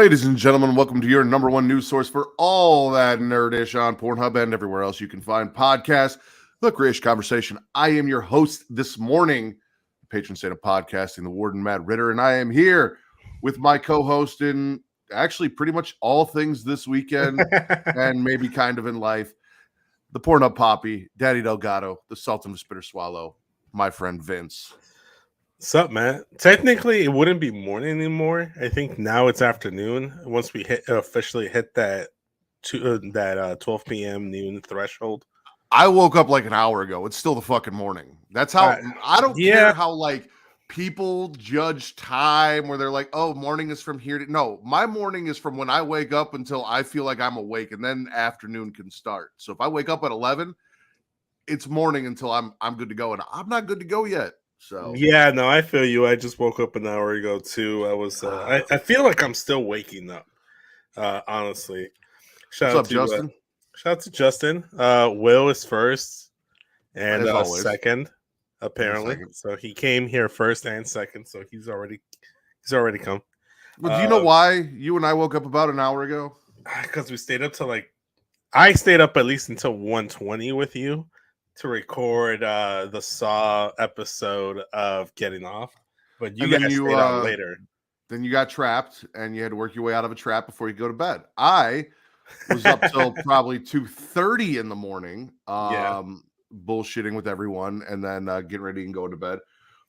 Ladies and gentlemen, welcome to your number one news source for all that nerdish on Pornhub and everywhere else you can find podcasts, the Creatia Conversation. I am your host this morning, patron saint of podcasting, the Warden Matt Ritter, and I am here with my co-host in actually pretty much all things this weekend and maybe kind of in life, the Pornhub Poppy, Daddy Delgado, the Sultan of Spitter Swallow, my friend Vince. What's up, man? Technically, it wouldn't be morning anymore. I think now it's afternoon. Once we officially hit that 12 p.m. noon threshold. I woke up like an hour ago. It's still the fucking morning. That's how I don't care how like people judge time where they're like, oh, morning is from here. No, my morning is from when I wake up until I feel like I'm awake, and then afternoon can start. So if I wake up at 11, it's morning until I'm good to go, and I'm not good to go yet. So yeah, no, I feel you. I just woke up an hour ago too. I was I feel like I'm still waking up. Honestly. What's up, Justin? Shout out to Justin. Will is first and second, apparently. So he came here first and second, so he's already come. Well, do you know why you and I woke up about an hour ago? Because we stayed up till I stayed up at least until 1:20 with you to record the Saw episode of Getting Off, but you guys stayed on later. Then you got trapped, and you had to work your way out of a trap before you go to bed. I was up till probably 2:30 in the morning, bullshitting with everyone, and then getting ready and going to bed.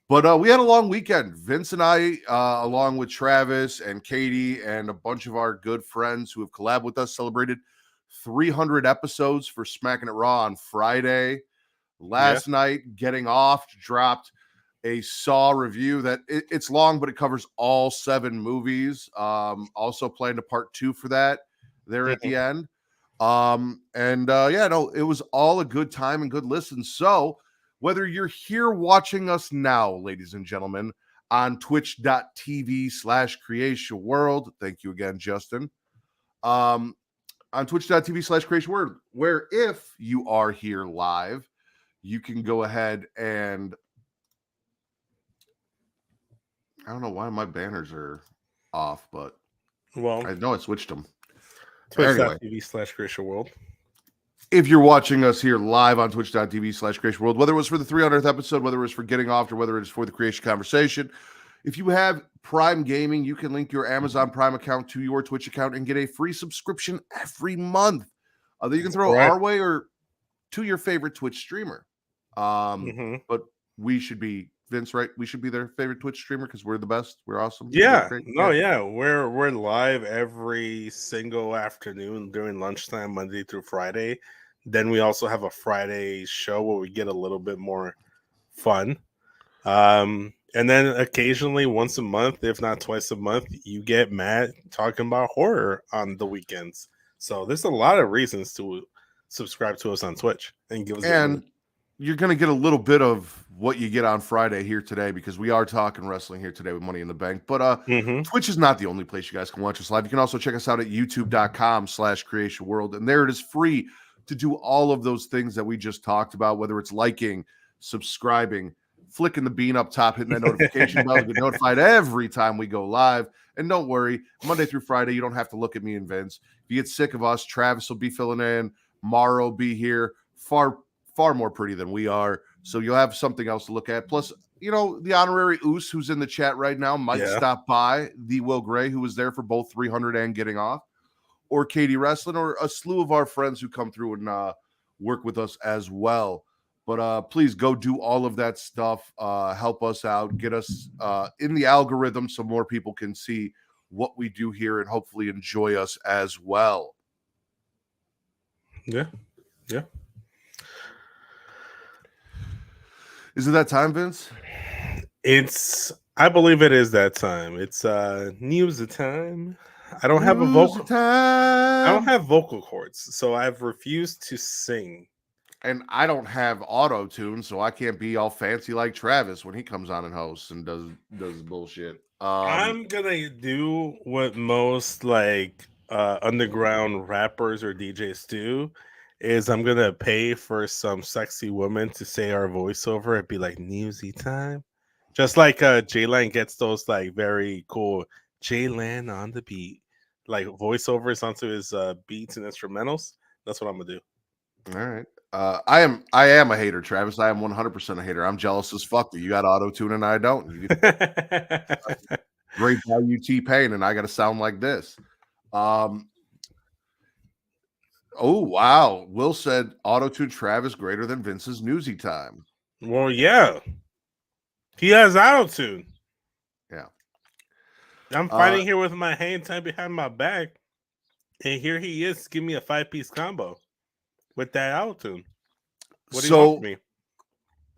But we had a long weekend. Vince and I, along with Travis and Katie and a bunch of our good friends who have collabed with us, celebrated 300 episodes for Smacking It Raw on Friday. Last night, Getting Off dropped a Saw review that it's long, but it covers all 7 movies. Also planned a part 2 for that there at the end. It was all a good time and good listen. So whether you're here watching us now, ladies and gentlemen, on twitch.tv/Creatia World, thank you again, Justin. On twitch.tv/Creatia World, where if you are here live, you can go ahead and I don't know why my banners are off, but I know I switched them. Twitch.tv/Creatia World. If you're watching us here live on twitch.tv/Creatia World, whether it was for the 300th episode, whether it was for Getting Off, or whether it is for the Creatia Conversation, if you have Prime Gaming, you can link your Amazon Prime account to your Twitch account and get a free subscription every month that you can throw our way or to your favorite Twitch streamer. But we should be Vince, right? We should be their favorite Twitch streamer because we're the best. We're awesome. We're live every single afternoon during lunchtime, Monday through Friday. Then we also have a Friday show where we get a little bit more fun. And then occasionally, once a month, if not twice a month, you get Matt talking about horror on the weekends. So there's a lot of reasons to subscribe to us on Twitch and give us you're going to get a little bit of what you get on Friday here today because we are talking wrestling here today with Money in the Bank. But Twitch is not the only place you guys can watch us live. You can also check us out at youtube.com/Creatia World. And there it is free to do all of those things that we just talked about, whether it's liking, subscribing, flicking the bean up top, hitting that notification bell to get notified every time we go live. And don't worry, Monday through Friday, you don't have to look at me and Vince. If you get sick of us, Travis will be filling in. Mara will be here. Far more pretty than we are, so you'll have something else to look at. Plus, the honorary Oos who's in the chat right now might stop by. The Will Gray, who was there for both 300 and Getting Off, or Katie Wrestling, or a slew of our friends who come through and work with us as well. But please go do all of that stuff. Help us out. Get us in the algorithm so more people can see what we do here and hopefully enjoy us as well. Yeah. Is it that time, Vince? I believe it is that time. It's news time. I don't have vocal cords, so I've refused to sing. And I don't have auto tune, so I can't be all fancy like Travis when he comes on and hosts and does bullshit. I'm gonna do what most underground rappers or DJs do. Is I'm gonna pay for some sexy woman to say our voiceover and be like newsy time, just like J-Lan gets those very cool J-Lan on the beat like voiceovers onto his beats and instrumentals. That's what I'm gonna do. All right. I am a hater, Travis. I am 100% a hater. I'm jealous as fuck that you got auto tune and I don't. You get great value T-Pain and I got to sound like this. Oh wow. Will said auto tune Travis greater than Vince's newsy time. Well, yeah, he has auto tune. Yeah. I'm fighting here with my hand tied behind my back, and here he is. Give me a 5-piece combo with that auto tune. What do you want from me?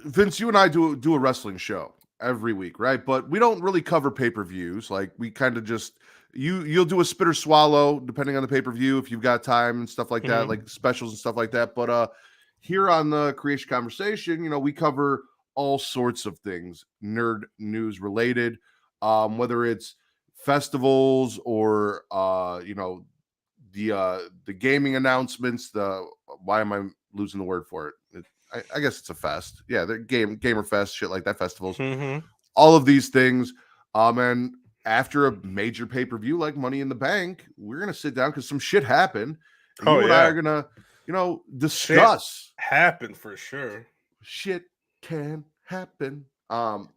Vince, you and I do a wrestling show every week, right? But we don't really cover pay-per-views. Like we kind of just you'll do a spit or swallow depending on the pay-per-view if you've got time and stuff like that, like specials and stuff like that. But here on the Creatia Conversation, we cover all sorts of things, nerd news related, whether it's festivals or the gaming announcements, why am I losing the word for it? I guess it's a fest. Yeah, the gamer fest, shit like that, festivals. All of these things. And after a major pay-per-view like Money in the Bank, we're gonna sit down because some shit happened. And you and I are gonna, discuss. Shit happened for sure. Shit can happen. We're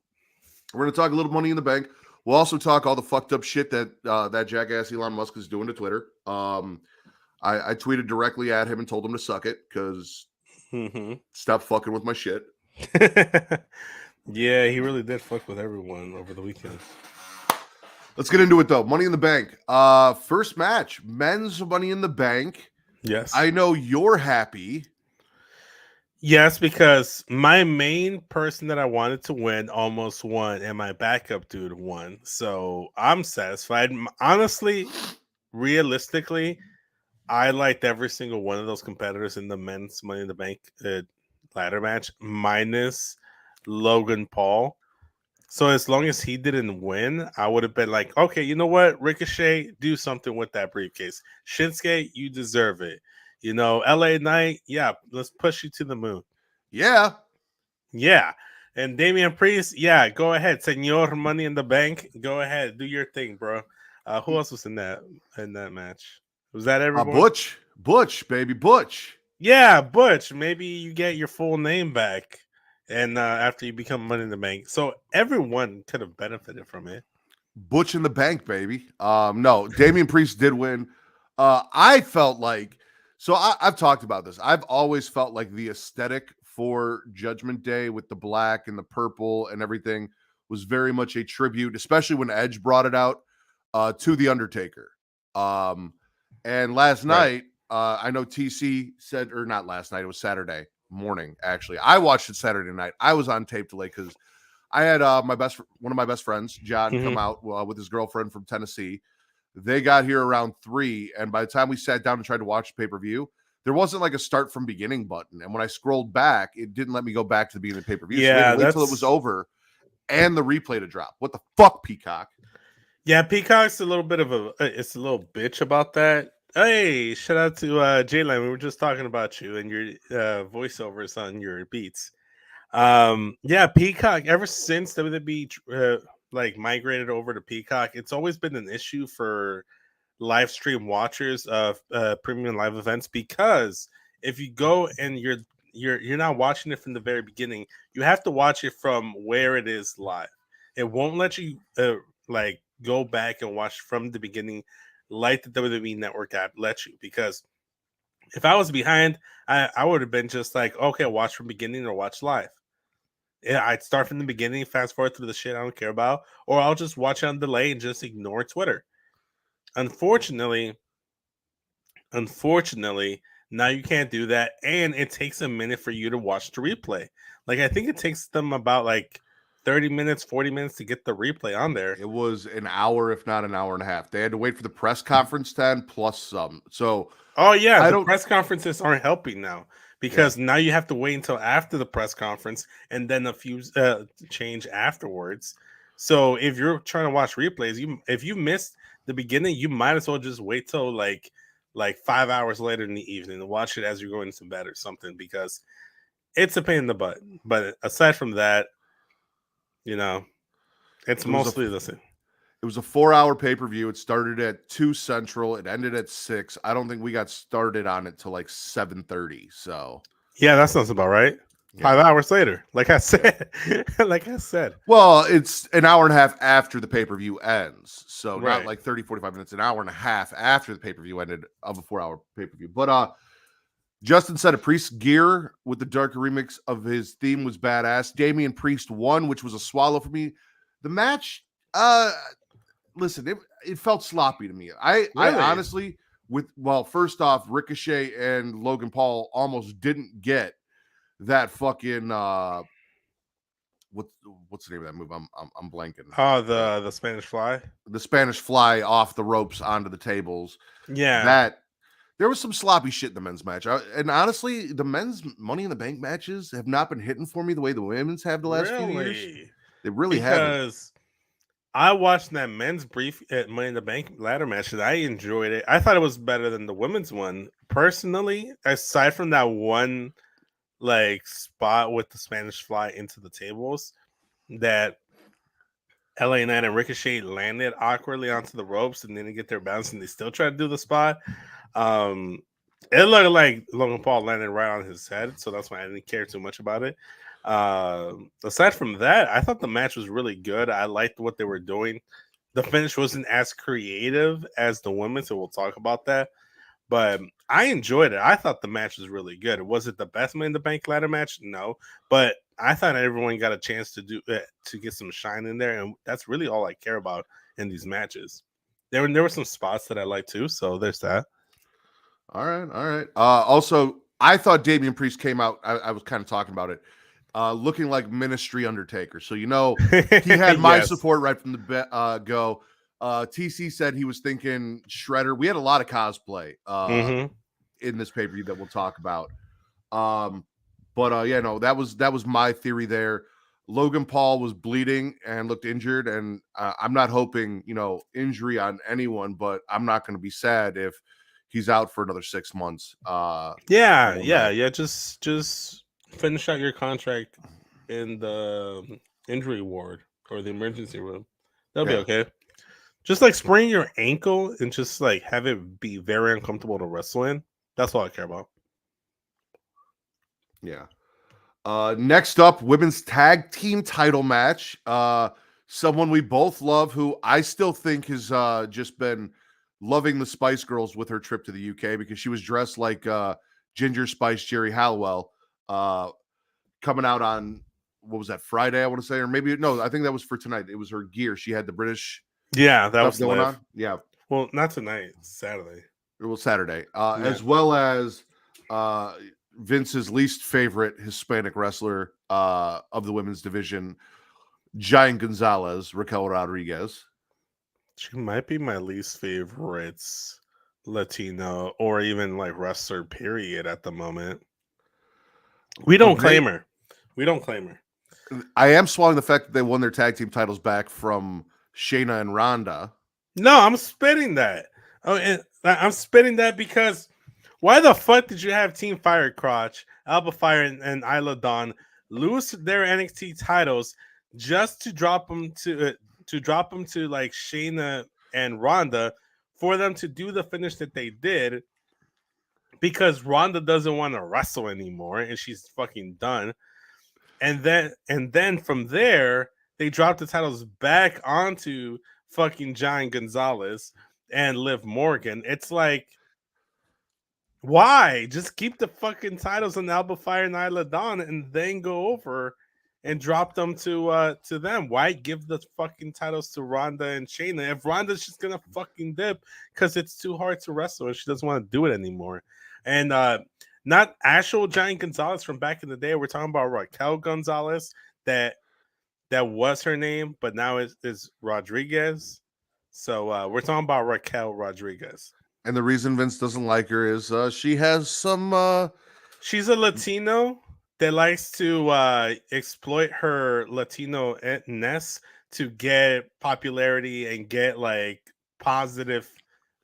gonna talk a little Money in the Bank. We'll also talk all the fucked up shit that that jackass Elon Musk is doing to Twitter. I tweeted directly at him and told him to suck it because stop fucking with my shit. Yeah, he really did fuck with everyone over the weekend. Let's get into it though. Money in the Bank. First match, men's Money in the Bank. Yes. I know you're happy. Yes, because my main person that I wanted to win almost won, and my backup dude won. So I'm satisfied. Honestly, realistically, I liked every single one of those competitors in the men's Money in the Bank ladder match, minus Logan Paul. So as long as he didn't win, I would have been like, okay, you know what? Ricochet, do something with that briefcase. Shinsuke, you deserve it. LA Knight, yeah, let's push you to the moon. Yeah. Yeah. And Damian Priest, yeah, go ahead. Senor Money in the Bank, go ahead. Do your thing, bro. Who else was in that match? Was that everyone? Butch, baby, Butch. Yeah, Butch. Maybe you get your full name back and after you become Money in the Bank. So everyone could have benefited from it. Butch in the Bank, baby. No, Damian Priest did win. I felt like, so I've talked about this. I've always felt like the aesthetic for Judgment Day with the black and the purple and everything was very much a tribute, especially when Edge brought it out, to The Undertaker. And last night, I know TC said, or not last night, it was Saturday morning, actually. I watched it Saturday night. I was on tape delay because I had one of my best friends, John, come out with his girlfriend from Tennessee. They got here around 3, and by the time we sat down and tried to watch pay-per-view, there wasn't like a start from beginning button. And when I scrolled back, it didn't let me go back to the beginning of the pay-per-view. Yeah, so we had to wait till it was over and the replay to drop. What the fuck, Peacock? Yeah, Peacock's a little bit of a bitch about that. Hey, shout out to Jaylen. We were just talking about you and your voiceovers on your beats. Yeah, Peacock. Ever since WWE migrated over to Peacock, it's always been an issue for live stream watchers of premium live events because if you go and you're not watching it from the very beginning, you have to watch it from where it is live. It won't let you go back and watch from the beginning like the WWE Network app lets you, because if I was behind, I would have been just like, okay, watch from beginning or watch live. Yeah, I'd start from the beginning, fast forward through the shit I don't care about, or I'll just watch it on delay and just ignore Twitter. Unfortunately, now you can't do that, and it takes a minute for you to watch the replay. Like, I think it takes them about 30 minutes, 40 minutes to get the replay on there. It was an hour, if not an hour and a half. They had to wait for the press conference 10 plus some. So, the press conferences aren't helping now because now you have to wait until after the press conference and then a few change afterwards. So if you're trying to watch replays, if you missed the beginning, you might as well just wait till like 5 hours later in the evening and watch it as you're going to bed or something, because it's a pain in the butt. But aside from that, it's mostly the same. It was a 4-hour pay-per-view. It started at 2 Central. It ended at 6. I don't think we got started on it till like 7:30. So Yeah, that sounds about right. yeah. 5 hours later, like I said, like I said. Well, it's an hour and a half after the pay-per-view ends. So not Right. like 30, 45 minutes, an hour and a half after the pay-per-view ended of a 4-hour pay-per-view. But Justin said a Priest gear with the darker remix of his theme was badass. Damian Priest won, which was a swallow for me. The match, listen, it felt sloppy to me. I Really? honestly, first off, Ricochet and Logan Paul almost didn't get that fucking what's the name of that move? I'm blanking. Oh, the Spanish Fly. The Spanish Fly off the ropes onto the tables. Yeah. That there was some sloppy shit in the men's match. And honestly, the men's Money in the Bank matches have not been hitting for me the way the women's have the last few years. They really haven't. Because I watched that men's brief at Money in the Bank ladder match and I enjoyed it. I thought it was better than the women's one. Personally, aside from that one like spot with the Spanish Fly into the tables that LA Knight and Ricochet landed awkwardly onto the ropes and then they get their bounce and they still try to do the spot. It looked like Logan Paul landed right on his head, so that's why I didn't care too much about it. Aside from that, I thought the match was really good. I liked what they were doing. The finish wasn't as creative as the women, so we'll talk about that. But I enjoyed it. I thought the match was really good. Was it the best Money in the Bank ladder match? No, but I thought everyone got a chance to do to get some shine in there, and that's really all I care about in these matches. There were some spots that I liked too, so there's that. All right. Also, I thought Damian Priest came out. I was kind of talking about it, looking like Ministry Undertaker. So he had my Yes. support right from the go. TC said he was thinking Shredder. We had a lot of cosplay in this pay-per-view that we'll talk about. That was my theory there. Logan Paul was bleeding and looked injured, and I'm not hoping injury on anyone, but I'm not going to be sad if he's out for another 6 months. Yeah. Just finish out your contract in the injury ward or the emergency room. That'll be okay. Just like sprain your ankle and just like have it be very uncomfortable to wrestle in. That's all I care about. Yeah. Next up, women's tag team title match. Someone we both love, who I still think has just been loving the Spice Girls with her trip to the UK because she was dressed like Ginger Spice Jerry Halliwell, coming out on what was that, Friday? I want to say, or maybe no, I think that was for tonight. It was her gear. She had the British. Yeah, that was going on. Yeah. Well, not tonight. Saturday. It was Saturday, as well as Vince's least favorite Hispanic wrestler of the women's division, Giant Gonzalez, Raquel Rodriguez. She might be my least favorite Latino or even like wrestler, period, at the moment. We don't claim her. I am swallowing the fact that they won their tag team titles back from Shayna and Ronda. No, I'm spitting that. Oh, and I'm spitting that because why the fuck did you have Team Fire Crotch, Alba Fire, and Isla Dawn lose their NXT titles just to drop them to like Shayna and Ronda for them to do the finish that they did because Ronda doesn't want to wrestle anymore and she's fucking done. And then from there they dropped the titles back onto fucking Giant Gonzalez and Liv Morgan. It's like, why? Just keep the fucking titles on Alba Fire and Isla Dawn and then go over and drop them to them. Why give the fucking titles to Ronda and Shayna if Ronda's just gonna fucking dip because it's too hard to wrestle and she doesn't want to do it anymore? And not actual Giant Gonzalez from back in the day. We're talking about Raquel Gonzalez. That was her name, but now is Rodriguez. So we're talking about Raquel Rodriguez. And the reason Vince doesn't like her is she has some. She's a Latino that likes to exploit her Latino-ness to get popularity and get like positive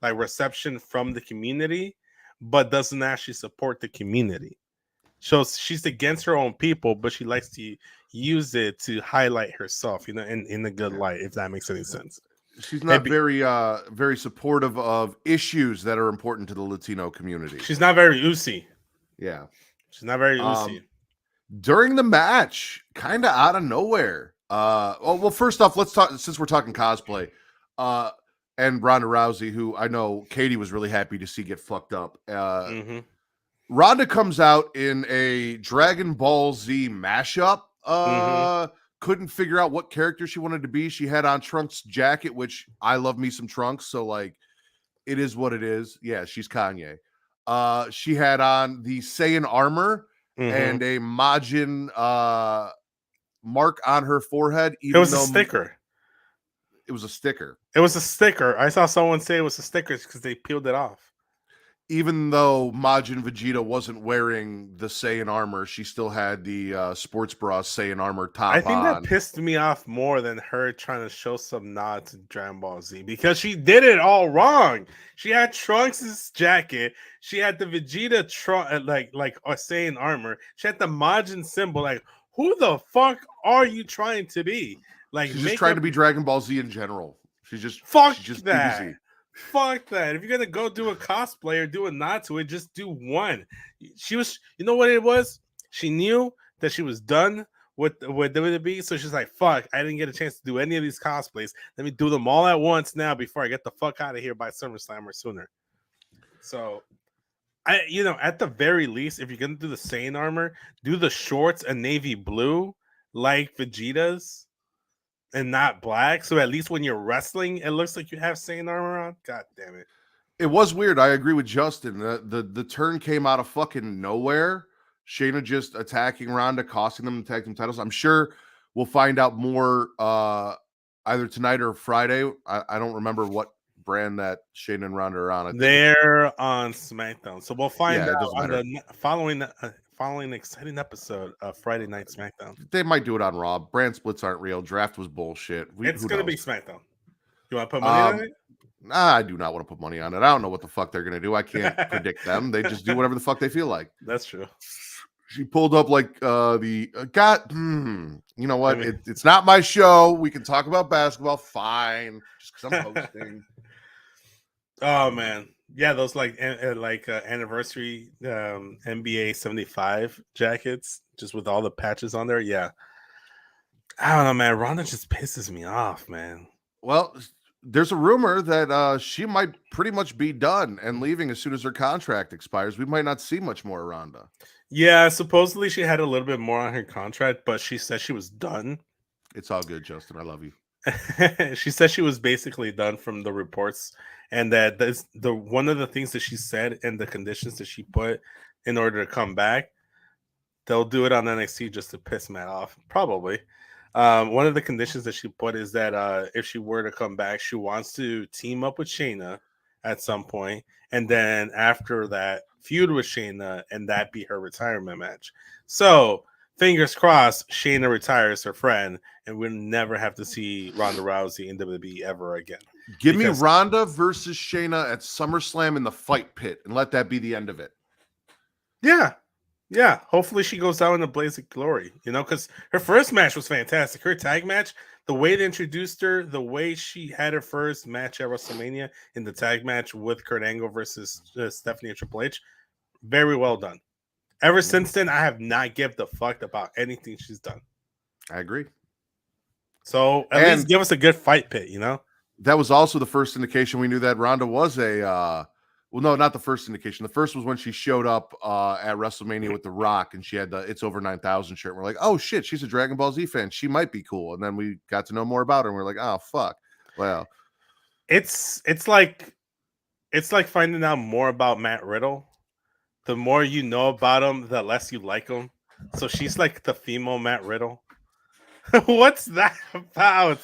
like reception from the community, but doesn't actually support the community. So she's against her own people, but she likes to use it to highlight herself, in a good light, if that makes any sense. She's not very supportive of issues that are important to the Latino community. She's not very oozy. Yeah. She's not very oozy. During the match, kind of out of nowhere. Well, first off, let's talk, since we're talking cosplay, and Ronda Rousey, who I know Katie was really happy to see get fucked up. Ronda comes out in a Dragon Ball Z mashup. Couldn't figure out what character she wanted to be. She had on Trunks' jacket, which I love me some Trunks, so like it is what it is. Yeah, she's Kanye. She had on the Saiyan armor and a Majin mark on her forehead. It was a sticker. It was a sticker. It was a sticker. I saw someone say it was a sticker because they peeled it off. Even though Majin Vegeta wasn't wearing the Saiyan armor, she still had the sports bra Saiyan armor top on. I think that pissed me off more than her trying to show some nod to Dragon Ball Z, because she did it all wrong. She had Trunks' jacket. She had the Vegeta like Saiyan armor. She had the Majin symbol. Like, who the fuck are you trying to be? Like, she's just trying to be Dragon Ball Z in general. She's just that. DBZ. Fuck that. If you're gonna go do a cosplay or do a nod to it, just do one. She was, you know what it was? She knew that she was done with WWE, so she's like, fuck, I didn't get a chance to do any of these cosplays. Let me do them all at once now before I get the fuck out of here by SummerSlam or sooner. So at the very least, if you're gonna do the Saiyan armor, do the shorts a navy blue like Vegeta's, and not black, so at least when you're wrestling, it looks like you have Saiyan armor on. God damn it! It was weird. I agree with Justin. The turn came out of fucking nowhere. Shayna just attacking Ronda, costing them the tag team titles. I'm sure we'll find out more either tonight or Friday. I don't remember what brand that Shayna and Ronda are on. They're on SmackDown, so we'll find out on the following exciting episode of Friday Night SmackDown. They might do it on Raw. Brand splits aren't real. Draft was bullshit. It's going to be SmackDown. You want to put money on it? Nah, I do not want to put money on it. I don't know what the fuck they're going to do. I can't predict them. They just do whatever the fuck they feel like. That's true. She pulled up like you know what? I mean, it's not my show. We can talk about basketball. Fine. Just because I'm hosting. Oh, man. Yeah, those anniversary NBA 75 jackets, just with all the patches on there. Yeah. I don't know, man. Ronda just pisses me off, man. Well, there's a rumor that she might pretty much be done and leaving as soon as her contract expires. We might not see much more Ronda. Yeah, supposedly she had a little bit more on her contract, but she said she was done. It's all good, Justin. I love you. She said she was basically done from the reports, and that the one of the things that she said and the conditions that she put in order to come back, they'll do it on NXT just to piss Matt off, probably. One of the conditions that she put is that if she were to come back, she wants to team up with Shayna at some point, and then after that, feud with Shayna, and that be her retirement match. So fingers crossed, Shayna retires her friend, and we'll never have to see Ronda Rousey in WWE ever again. Give me Ronda versus Shayna at SummerSlam in the fight pit, and let that be the end of it. Yeah. Hopefully she goes out in a blaze of glory, because her first match was fantastic. Her tag match, the way they introduced her, the way she had her first match at WrestleMania in the tag match with Kurt Angle versus Stephanie and Triple H, very well done. Ever since then, I have not given a fuck about anything she's done. I agree. So at least give us a good fight pit, That was also the first indication we knew that Ronda was well, no, not the first indication. The first was when she showed up at WrestleMania with The Rock, and she had the "It's Over 9,000" shirt. And we're like, oh shit, she's a Dragon Ball Z fan. She might be cool. And then we got to know more about her, and we're like, oh fuck, wow. It's like finding out more about Matt Riddle. The more you know about him, the less you like him. So she's like the female Matt Riddle. What's that about?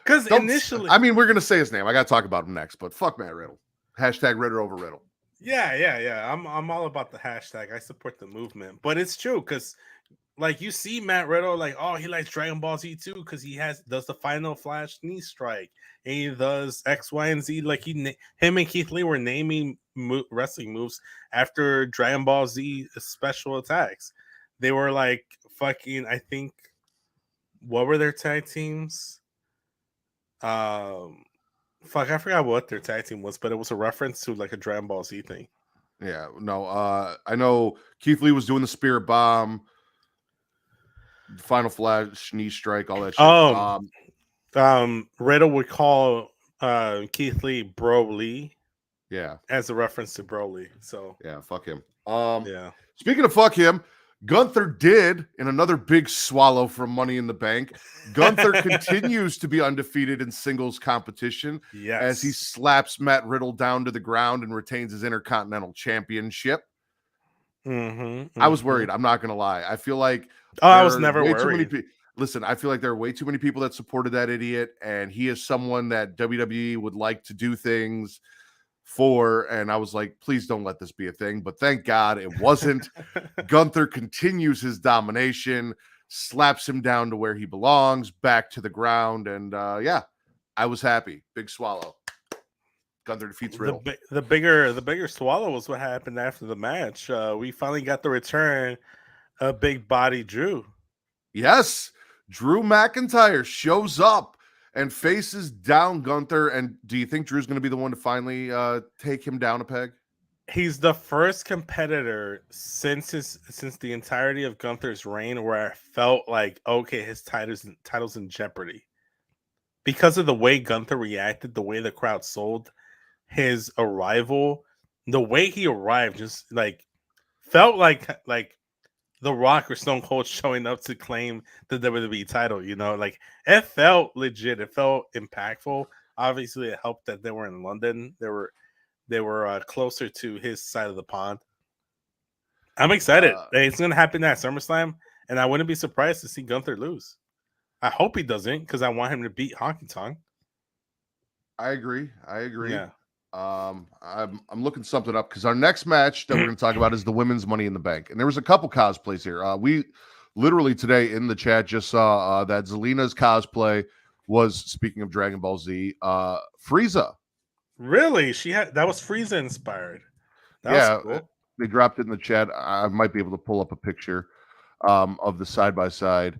Because initially, I mean, we're gonna say his name. I gotta talk about him next, but fuck Matt Riddle. Hashtag Riddle over Riddle. Yeah. I'm all about the hashtag. I support the movement, but it's true because, like, you see Matt Riddle, like, oh, he likes Dragon Ball Z too because he does the Final Flash knee strike, and he does X, Y, and Z. Like him and Keith Lee were naming wrestling moves after Dragon Ball Z special attacks. They were like fucking. I think what were their tag teams? Fuck, I forgot what their tag team was, but it was a reference to like a Dragon Ball Z thing. Yeah, no, I know Keith Lee was doing the Spirit Bomb, Final Flash, Knee Strike, all that shit. Riddle would call Keith Lee Bro Lee Yeah, as a reference to Broly. So yeah, fuck him. yeah. Speaking of fuck him, Gunther did in another big swallow from Money in the Bank. Gunther continues to be undefeated in singles competition as he Yes. slaps Matt Riddle down to the ground and retains his Intercontinental Championship. I was worried. I'm not going to lie. I feel like Oh, I there was are never way too many worried. people. Listen, I feel like there are way too many people that supported that idiot, and he is someone that WWE would like to do things for. And I was like, please don't let this be a thing. But thank God it wasn't. Gunther continues his domination, slaps him down to where he belongs, back to the ground. And yeah, I was happy. Big swallow. Gunther defeats Riddle. The bigger swallow was what happened after the match. We finally got the return of Big Body Drew. Yes, Drew McIntyre shows up and faces down Gunther. And do you think Drew's going to be the one to finally take him down a peg? He's the first competitor since the entirety of Gunther's reign where I felt like, okay, his title's in jeopardy because of the way Gunther reacted, the way the crowd sold his arrival, the way he arrived, just like felt like The Rock or Stone Cold showing up to claim the WWE title. You know, like it felt legit. It felt impactful. Obviously, it helped that they were in London. They were closer to his side of the pond. I'm excited. It's going to happen at SummerSlam, and I wouldn't be surprised to see Gunther lose. I hope he doesn't because I want him to beat Honky Tonk. I agree. Yeah. I'm looking something up because our next match that we're going to talk about is the women's Money in the Bank, and there was a couple cosplays here. We literally today in the chat just saw that Zelina's cosplay was, speaking of Dragon Ball Z, Frieza. Really? That was Frieza inspired. That was cool. They dropped it in the chat. I might be able to pull up a picture of the side by side.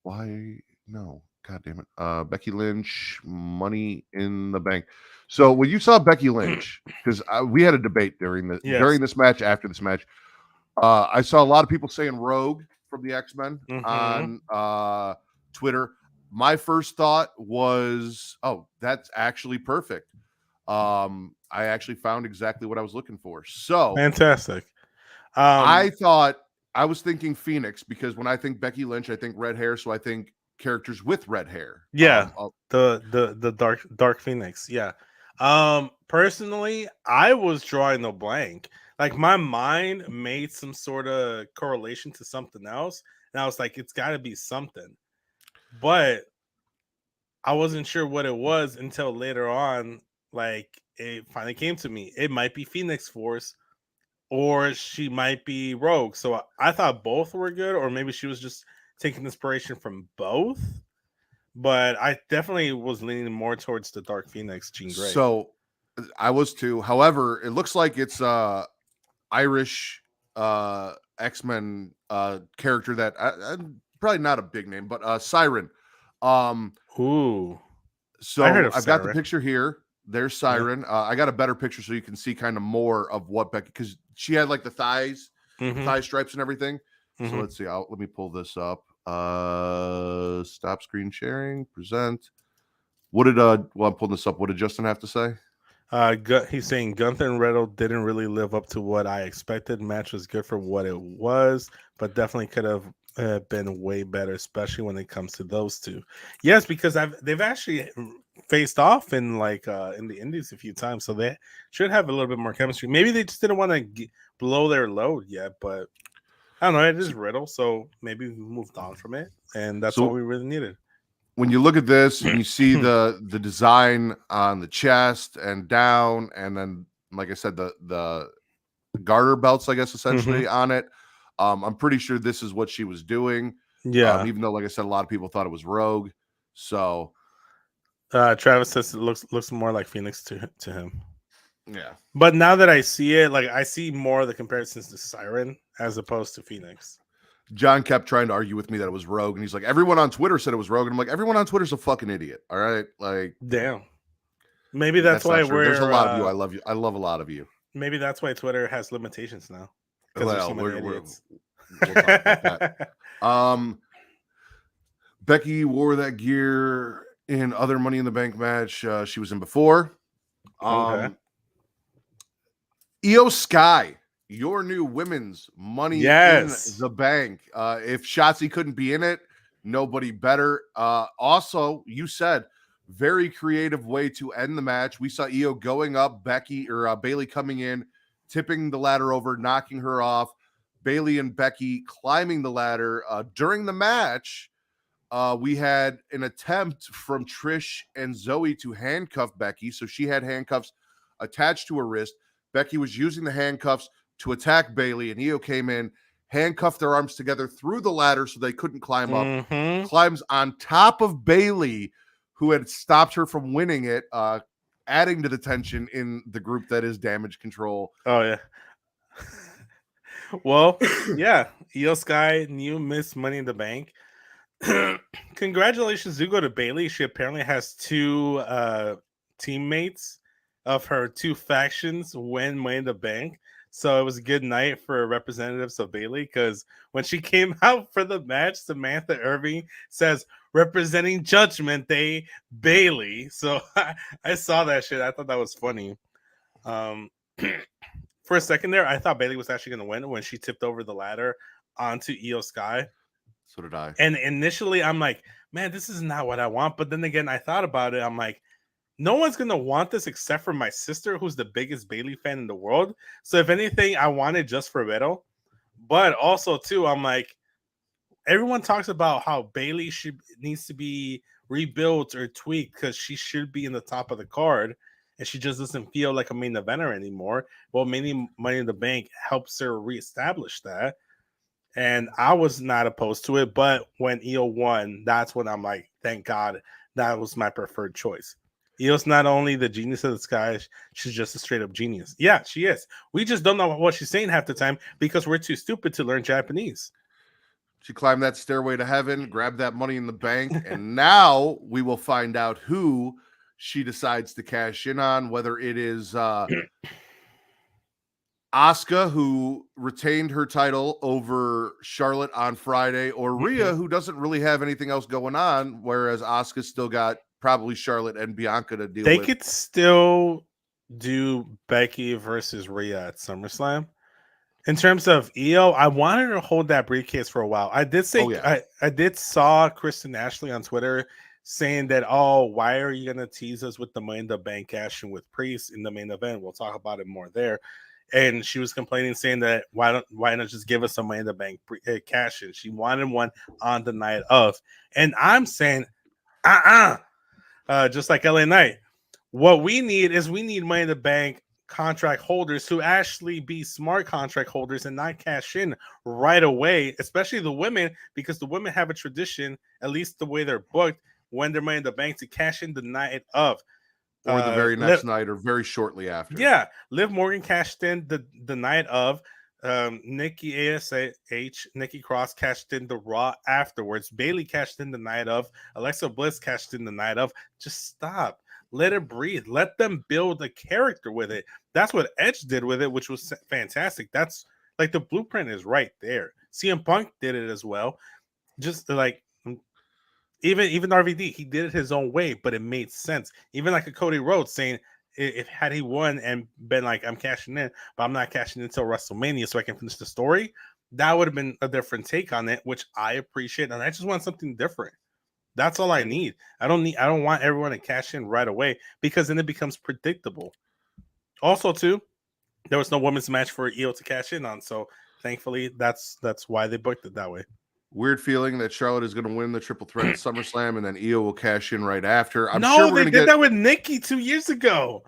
Why no? God damn it. Becky Lynch, Money in the Bank. So when you saw Becky Lynch, because we had a debate during this match, after this match, I saw a lot of people saying Rogue from the X-Men on Twitter. My first thought was, oh, that's actually perfect. I actually found exactly what I was looking for. So fantastic. I was thinking Phoenix because when I think Becky Lynch, I think red hair. So I think characters with red hair. Yeah, the dark Phoenix. Yeah. Personally, I was drawing a blank. Like my mind made some sort of correlation to something else, and I was like, it's got to be something, but I wasn't sure what it was until later on. Like it finally came to me. It might be Phoenix Force, or she might be Rogue. So I thought both were good, or maybe she was just taking inspiration from both. But I definitely was leaning more towards the Dark Phoenix, Jean Grey. So I was too. However, it looks like it's Irish X-Men character that probably not a big name, but Siren. Ooh. So I've got the picture here. There's Siren. Yeah. I got a better picture so you can see kind of more of what Becky, because she had like the thigh stripes and everything. So let's see. Let me pull this up. Stop screen sharing. Present. What did I'm pulling this up. What did Justin have to say? He's saying Gunther and Riddle didn't really live up to what I expected. Match was good for what it was, but definitely could have been way better, especially when it comes to those two. Yes, because they've actually faced off in in the Indies a few times, so they should have a little bit more chemistry. Maybe they just didn't want to blow their load yet, but I don't know. It is Riddle, so maybe we moved on from it, and that's all we really needed. When you look at this and you see the design on the chest and down, and then, like I said, the garter belts, I guess, essentially on it, I'm pretty sure this is what she was doing. Yeah. Even though, like I said, a lot of people thought it was Rogue. So Travis says it looks more like Phoenix to him. Yeah. But now that I see it, like I see more of the comparisons to Siren as opposed to Phoenix. John kept trying to argue with me that it was Rogue, and he's like, everyone on Twitter said it was Rogue, and I'm like, everyone on Twitter's a fucking idiot. All right, like, damn. Maybe that's why not true. There's a we're. lot of you. I love you. I love a lot of you. Maybe that's why Twitter has limitations now because there's so Well, many idiots. we'll talk about that. Becky wore that gear in other Money in the Bank match she was in before. Okay. Io Sky, your new women's Money in the Bank. If Shotzi couldn't be in it, nobody better. Also, you said very creative way to end the match. We saw Io going up, Becky or Bailey coming in, tipping the ladder over, knocking her off. Bailey and Becky climbing the ladder. During the match, we had an attempt from Trish and Zoe to handcuff Becky. So she had handcuffs attached to her wrist. Becky was using the handcuffs to attack Bailey, and Io came in, handcuffed their arms together through the ladder so they couldn't climb up. Climbs on top of Bailey, who had stopped her from winning it, adding to the tension in the group that is Damage Control. Oh, yeah. Well, yeah. Io Sky, new Miss Money in the Bank. Congratulations do go to Bailey. She apparently has two teammates of her two factions win Money in the Bank. So it was a good night for representatives of Bailey because when she came out for the match, Samantha Irving says, representing Judgment Day, Bailey. So I saw that shit. I thought that was funny. For a second there, I thought Bailey was actually going to win when she tipped over the ladder onto Io Sky. So did I. And initially, I'm like, man, this is not what I want. But then again, I thought about it. I'm like, no one's going to want this except for my sister, who's the biggest Bailey fan in the world. So if anything, I want it just for Beto. But also, too, I'm like, everyone talks about how Bailey needs to be rebuilt or tweaked because she should be in the top of the card. And she just doesn't feel like a main eventer anymore. Well, Money in the Bank helps her reestablish that. And I was not opposed to it, but when Io won, that's when I'm like, thank God, that was my preferred choice. Io's not only the genius of the sky, she's just a straight up genius. Yeah, she is. We just don't know what she's saying half the time because we're too stupid to learn Japanese. She climbed that stairway to heaven, grabbed that Money in the Bank, and now we will find out who she decides to cash in on, whether it is Asuka, who retained her title over Charlotte on Friday, or Rhea, who doesn't really have anything else going on, whereas Asuka still got probably Charlotte and Bianca to deal with. They could still do Becky versus Rhea at SummerSlam. In terms of Io, I wanted her to hold that briefcase for a while. I did say I did saw Kristen Ashley on Twitter saying that, oh, why are you gonna tease us with the Money in the Bank cash-in with Priest in the main event? We'll talk about it more there. And she was complaining, saying that why not just give us some Money in the Bank cash-in? She wanted one on the night of, and I'm saying, just like LA Knight. What we need Money in the Bank contract holders to actually be smart contract holders and not cash in right away, especially the women, because the women have a tradition, at least the way they're booked, when they're Money in the Bank, to cash in the night of. Or the very next night or very shortly after. Yeah. Liv Morgan cashed in the night of. Nikki ASH, Nikki Cross cashed in the Raw afterwards. Bailey cashed in the night of. Alexa Bliss cashed in the night of. Just stop. Let it breathe. Let them build a character with it. That's what Edge did with it, which was fantastic. That's like the blueprint is right there. CM Punk did it as well. Just like even RVD, he did it his own way, but it made sense. Even like a Cody Rhodes saying, if had he won and been like, I'm cashing in, but I'm not cashing in until WrestleMania so I can finish the story, that would have been a different take on it, which I appreciate. And I just want something different. That's all I need. I don't want everyone to cash in right away because then it becomes predictable. Also, too, there was no women's match for Io to cash in on, so thankfully that's why they booked it that way. Weird feeling that Charlotte is going to win the triple threat at SummerSlam and then Io will cash in right after. They did that with Nikki 2 years ago.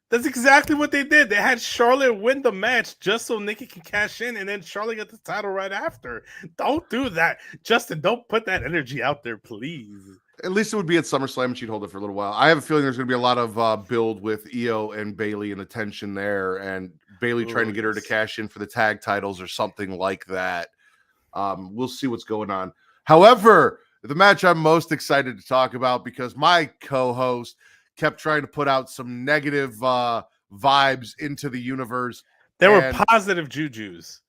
That's exactly what they did. They had Charlotte win the match just so Nikki can cash in, and then Charlotte get the title right after. Don't do that. Justin, don't put that energy out there, please. At least it would be at SummerSlam and she'd hold it for a little while. I have a feeling there's going to be a lot of build with Io and Bailey and the tension there, and Bailey trying to get her to cash in for the tag titles or something like that. We'll see what's going on. However, the match I'm most excited to talk about, because my co-host kept trying to put out some negative vibes into the universe. There were positive jujus.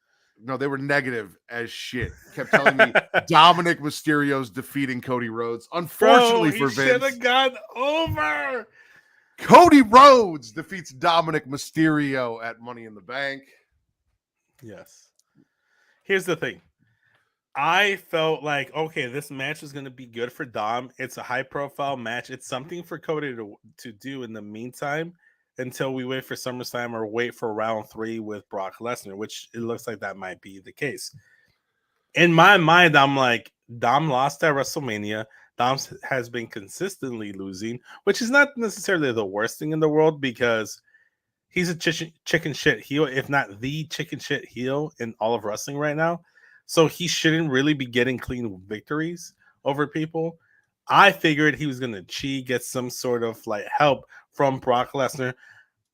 No, they were negative as shit. Kept telling me Dominic Mysterio's defeating Cody Rhodes. Unfortunately for Vince, should have gone over. Cody Rhodes defeats Dominic Mysterio at Money in the Bank. Yes. Here's the thing. I felt like, okay, this match is going to be good for Dom. It's a high-profile match. It's something for Cody to do in the meantime until we wait for SummerSlam or wait for round 3 with Brock Lesnar, which it looks like that might be the case. In my mind, I'm like, Dom lost at WrestleMania. Dom has been consistently losing, which is not necessarily the worst thing in the world because he's a chicken shit heel, if not the chicken shit heel in all of wrestling right now. So he shouldn't really be getting clean victories over people. I figured he was going to cheat, get some sort of like help from Brock Lesnar.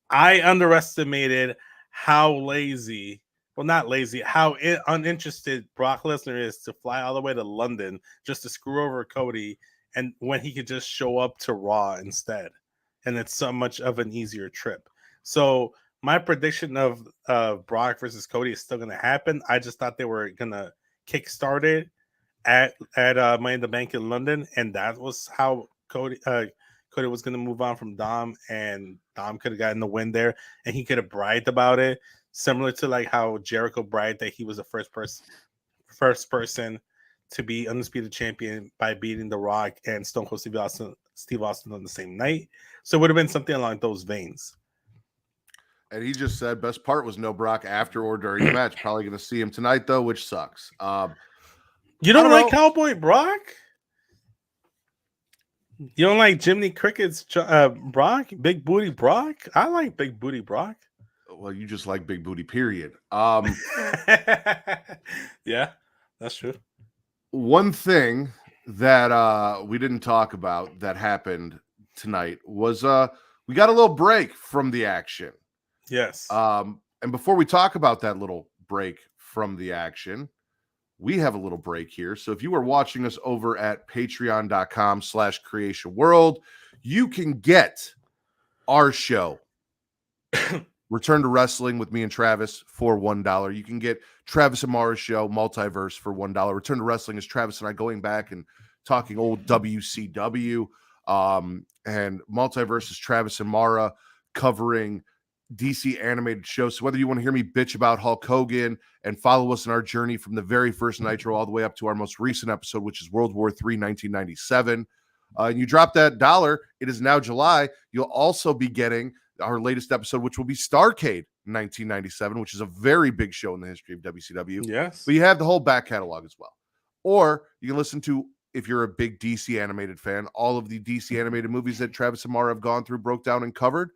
I underestimated how lazy, well, not lazy, how uninterested Brock Lesnar is to fly all the way to London just to screw over Cody, and when he could just show up to Raw instead. And it's so much of an easier trip. So my prediction of Brock versus Cody is still going to happen. I just thought they were going to kickstart it at Money in the Bank in London, and that was how Cody was going to move on from Dom, and Dom could have gotten the win there, and he could have bragged about it, similar to like how Jericho bragged that he was the first person to be undisputed champion by beating The Rock and Stone Cold Steve Austin on the same night. So it would have been something along those veins. And he just said best part was no Brock after or during the match. Probably going to see him tonight, though, which sucks. You don't like Cowboy Brock? You don't like Jiminy Cricket's Brock? Big Booty Brock? I like Big Booty Brock. Well, you just like big booty, period. Yeah, that's true. One thing that we didn't talk about that happened tonight was we got a little break from the action. Yes. And before we talk about that little break from the action, we have a little break here. So if you are watching us over at patreon.com/Creatia World, you can get our show, Return to Wrestling with me and Travis, for $1. You can get Travis and Mara's show, Multiverse, for $1. Return to Wrestling is Travis and I going back and talking old WCW. And Multiverse is Travis and Mara covering DC animated shows. So whether you want to hear me bitch about Hulk Hogan and follow us in our journey from the very first Nitro all the way up to our most recent episode, which is World War III 1997, and you drop that $1, it is now July, you'll also be getting our latest episode, which will be Starrcade 1997, which is a very big show in the history of WCW. Yes. But you have the whole back catalog as well. Or you can listen to, if you're a big DC animated fan, all of the DC animated movies that Travis and Mara have gone through, broke down, and covered.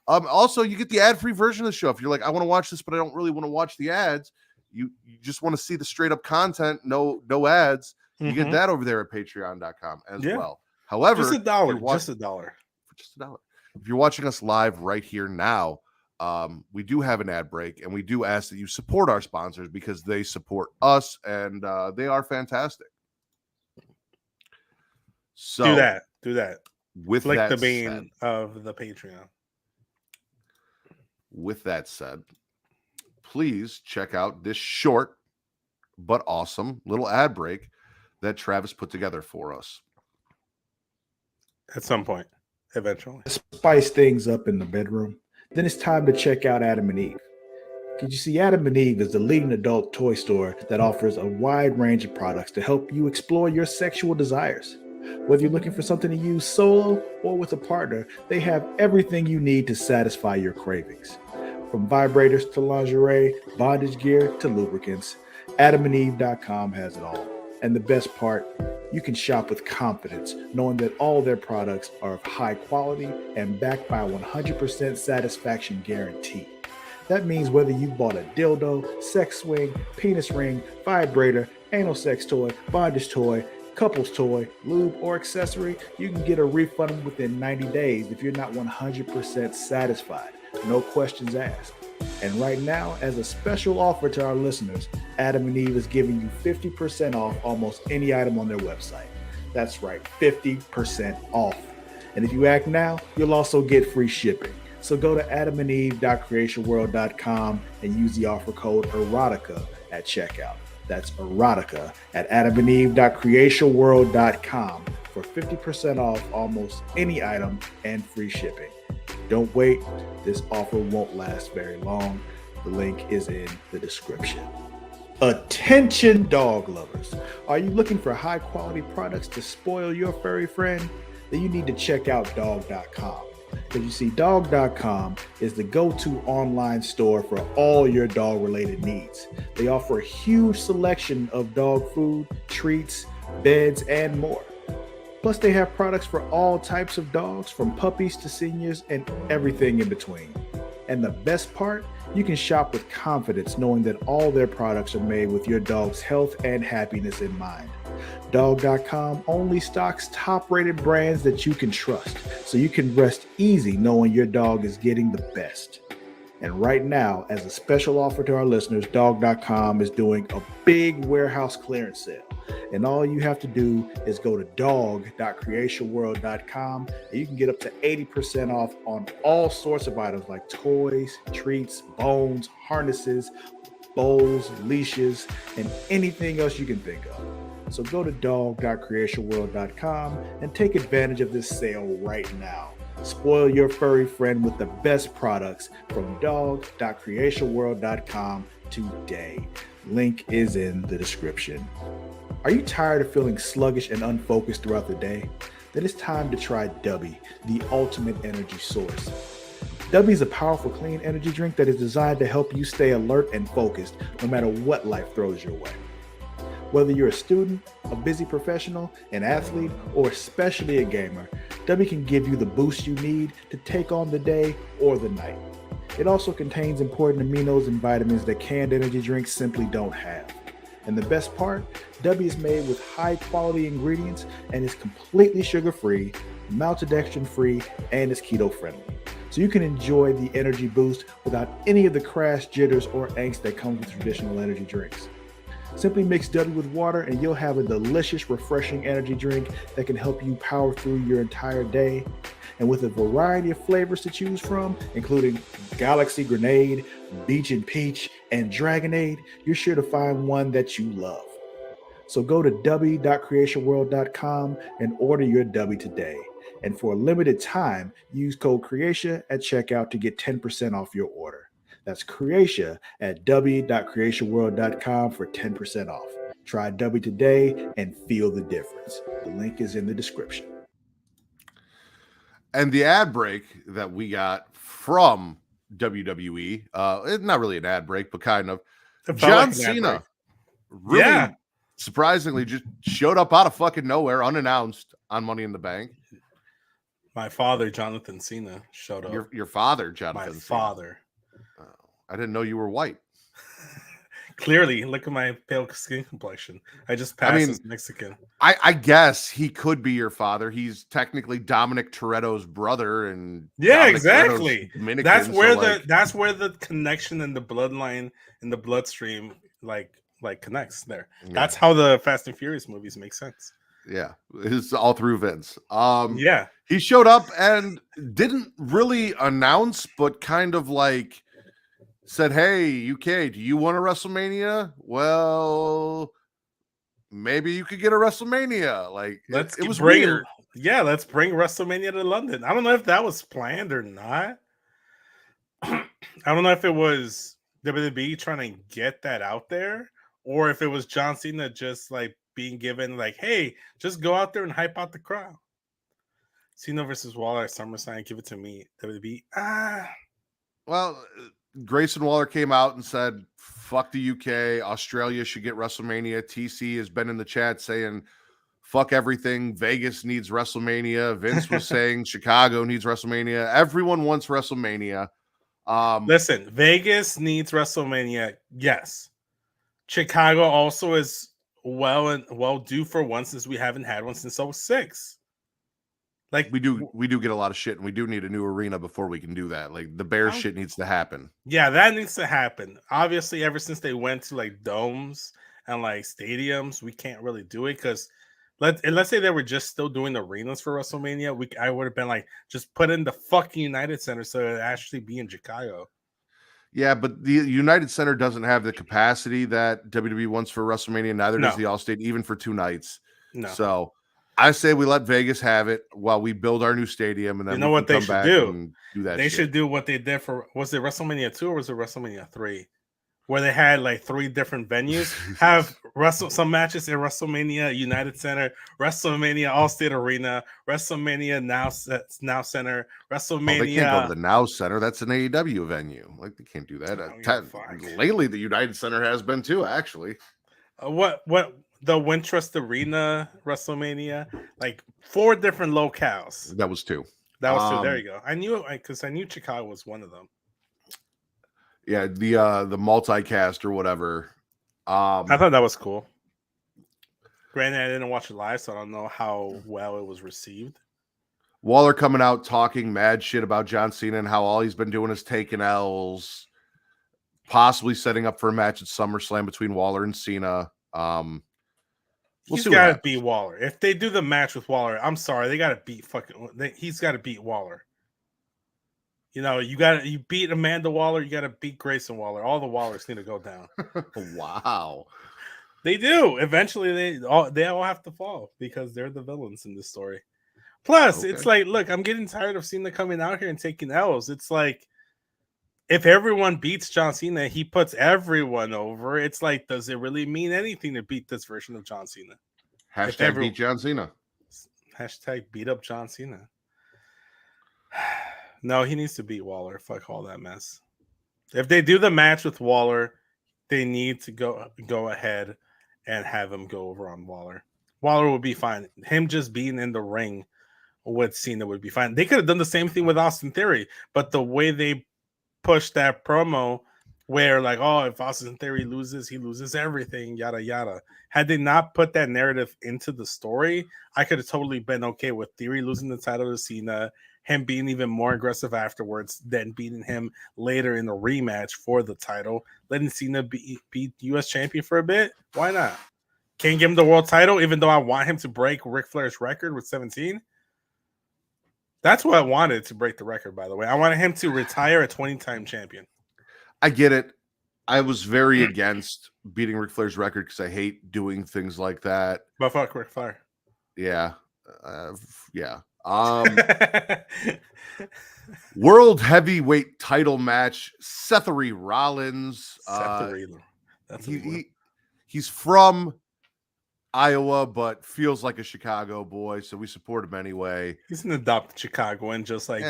Also, you get the ad-free version of the show. If you're like, I want to watch this, but I don't really want to watch the ads, you just want to see the straight-up content, no ads, you get that over there at patreon.com as well. However, just $1. Just $1. For just $1. If you're watching us live right here now, we do have an ad break, and we do ask that you support our sponsors because they support us, and they are fantastic. So do that. With like that the bane said, of the Patreon. With that said, please check out this short but awesome little ad break that Travis put together for us. At some point, eventually. Spice things up in the bedroom. Then it's time to check out Adam and Eve. Because you see, Adam and Eve is the leading adult toy store that offers a wide range of products to help you explore your sexual desires. Whether you're looking for something to use solo or with a partner, they have everything you need to satisfy your cravings. From vibrators to lingerie, bondage gear to lubricants, AdamandEve.com has it all. And the best part, you can shop with confidence, knowing that all their products are of high quality and backed by a 100% satisfaction guarantee. That means whether you bought a dildo, sex swing, penis ring, vibrator, anal sex toy, bondage toy, couples toy, lube, or accessory, you can get a refund within 90 days if you're not 100% satisfied. No questions asked. And right now, as a special offer to our listeners, Adam and Eve is giving you 50% off almost any item on their website. That's right, 50% off. And if you act now, you'll also get free shipping. So go to adamandeve.creationworld.com and use the offer code erotica at checkout. That's erotica at adamandeve.creationworld.com for 50% off almost any item and free shipping. Don't wait. This offer won't last very long. The link is in the description. Attention dog lovers. Are you looking for high quality products to spoil your furry friend? Then you need to check out dog.com. Because you see, dog.com is the go-to online store for all your dog-related needs. They offer a huge selection of dog food, treats, beds, and more. Plus, they have products for all types of dogs, from puppies to seniors and everything in between. And the best part, you can shop with confidence knowing that all their products are made with your dog's health and happiness in mind. Dog.com only stocks top-rated brands that you can trust, so you can rest easy knowing your dog is getting the best. And right now, as a special offer to our listeners, Dog.com is doing a big warehouse clearance sale. And all you have to do is go to dog.creationworld.com and you can get up to 80% off on all sorts of items like toys, treats, bones, harnesses, bowls, leashes, and anything else you can think of. So go to dog.creationworld.com and take advantage of this sale right now. Spoil your furry friend with the best products from dog.creationworld.com today. Link is in the description. Are you tired of feeling sluggish and unfocused throughout the day? Then it's time to try Dubby, the ultimate energy source. Dubby is a powerful clean energy drink that is designed to help you stay alert and focused no matter what life throws your way. Whether you're a student, a busy professional, an athlete, or especially a gamer, Dubby can give you the boost you need to take on the day or the night. It also contains important aminos and vitamins that canned energy drinks simply don't have. And the best part, Dubby is made with high quality ingredients and is completely sugar-free, maltodextrin-free, and is keto-friendly. So you can enjoy the energy boost without any of the crash, jitters, or angst that comes with traditional energy drinks. Simply mix Dubby with water and you'll have a delicious, refreshing energy drink that can help you power through your entire day. And with a variety of flavors to choose from, including Galaxy Grenade, Beach and Peach, and Dragonade, you're sure to find one that you love. So go to dubby.creationworld.com and order your Dubby today. And for a limited time, use code Creatia at checkout to get 10% off your order. That's Creatia at dubby.creationworld.com for 10% off. Try Dubby today and feel the difference. The link is in the description. And the ad break that we got from WWE, it's not really an ad break, but kind of. John Cena, really surprisingly, just showed up out of fucking nowhere, unannounced, on Money in the Bank. My father, Jonathan Cena, showed up. Your father, Jonathan Cena. My father. I didn't know you were white. Clearly, look at my pale skin complexion. I just passed as Mexican. I guess he could be your father. He's technically Dominic Toretto's brother, and Dominic exactly. That's where the connection and the bloodline and the bloodstream like connects there. Yeah. That's how the Fast and Furious movies make sense. Yeah, it's all through Vince. He showed up and didn't really announce, but kind of like said, "Hey, UK, do you want a WrestleMania? Well, maybe you could get a WrestleMania." Like, it was weird. Yeah, let's bring WrestleMania to London. I don't know if that was planned or not. I don't know if it was WWE trying to get that out there, or if it was John Cena just like being given like, "Hey, just go out there and hype out the crowd." Cena versus Waller at SummerSlam, give it to me, WWE. Well, Grayson Waller came out and said, "Fuck the UK. Australia should get WrestleMania." TC has been in the chat saying, "Fuck everything. Vegas needs WrestleMania." Vince was saying Chicago needs WrestleMania. Everyone wants WrestleMania. Listen, Vegas needs WrestleMania. Yes. Chicago also is well due for one since we haven't had one since 2006. Like we do get a lot of shit, and we do need a new arena before we can do that. Like the Bears shit needs to happen. Yeah, that needs to happen. Obviously, ever since they went to like domes and like stadiums, we can't really do it because let's say they were just still doing arenas for WrestleMania. I would have been like, just put in the fucking United Center so it actually be in Chicago. Yeah, but the United Center doesn't have the capacity that WWE wants for WrestleMania. Neither does the Allstate, even for 2 nights. No. So I say we let Vegas have it while we build our new stadium, and then what they should do? And do that. They should do what they did for, was it WrestleMania 2 or was it WrestleMania 3? Where they had like 3 different venues, have some matches in WrestleMania United Center, WrestleMania Allstate Arena, WrestleMania Now Center, WrestleMania. They can't go to the Now Center. That's an AEW venue. Like they can't do that. Lately, the United Center has been too. Actually, what the Wintrust Arena WrestleMania, like 4 different locales. That was 2. That was 2. There you go. I knew because I knew Chicago was one of them. Yeah, the multicast or whatever. I thought that was cool. Granted, I didn't watch it live, so I don't know how well it was received. Waller coming out talking mad shit about John Cena and how all he's been doing is taking L's, possibly setting up for a match at SummerSlam between Waller and Cena. He's got to beat Waller. If they do the match with Waller, I'm sorry, they got to beat he's got to beat Waller. You know, you beat Amanda Waller, you got to beat Grayson Waller. All the Wallers need to go down. Wow. They do. Eventually, they all have to fall because they're the villains in this story. Plus, It's like, look, I'm getting tired of Cena coming out here and taking L's. It's like, if everyone beats John Cena, he puts everyone over. It's like, does it really mean anything to beat this version of John Cena? Hashtag beat John Cena. Hashtag beat up John Cena. No, he needs to beat Waller. Fuck all that mess. If they do the match with Waller, they need to go ahead and have him go over on Waller. Waller would be fine. Him just being in the ring with Cena would be fine. They could have done the same thing with Austin Theory, but the way they pushed that promo where like, oh, if Austin Theory loses, he loses everything, yada, yada. Had they not put that narrative into the story, I could have totally been okay with Theory losing the title to Cena, him being even more aggressive afterwards, then beating him later in the rematch for the title, letting Cena be U.S. champion for a bit. Why not? Can't give him the world title, even though I want him to break Ric Flair's record with 17. That's what I wanted to break the record, by the way. I wanted him to retire a 20-time champion. I get it. I was very against beating Ric Flair's record because I hate doing things like that. But fuck Ric Flair. Yeah. Yeah. World heavyweight title match, Sethery Rollins. He's from Iowa, but feels like a Chicago boy, so we support him anyway. He's an adopted Chicagoan, just like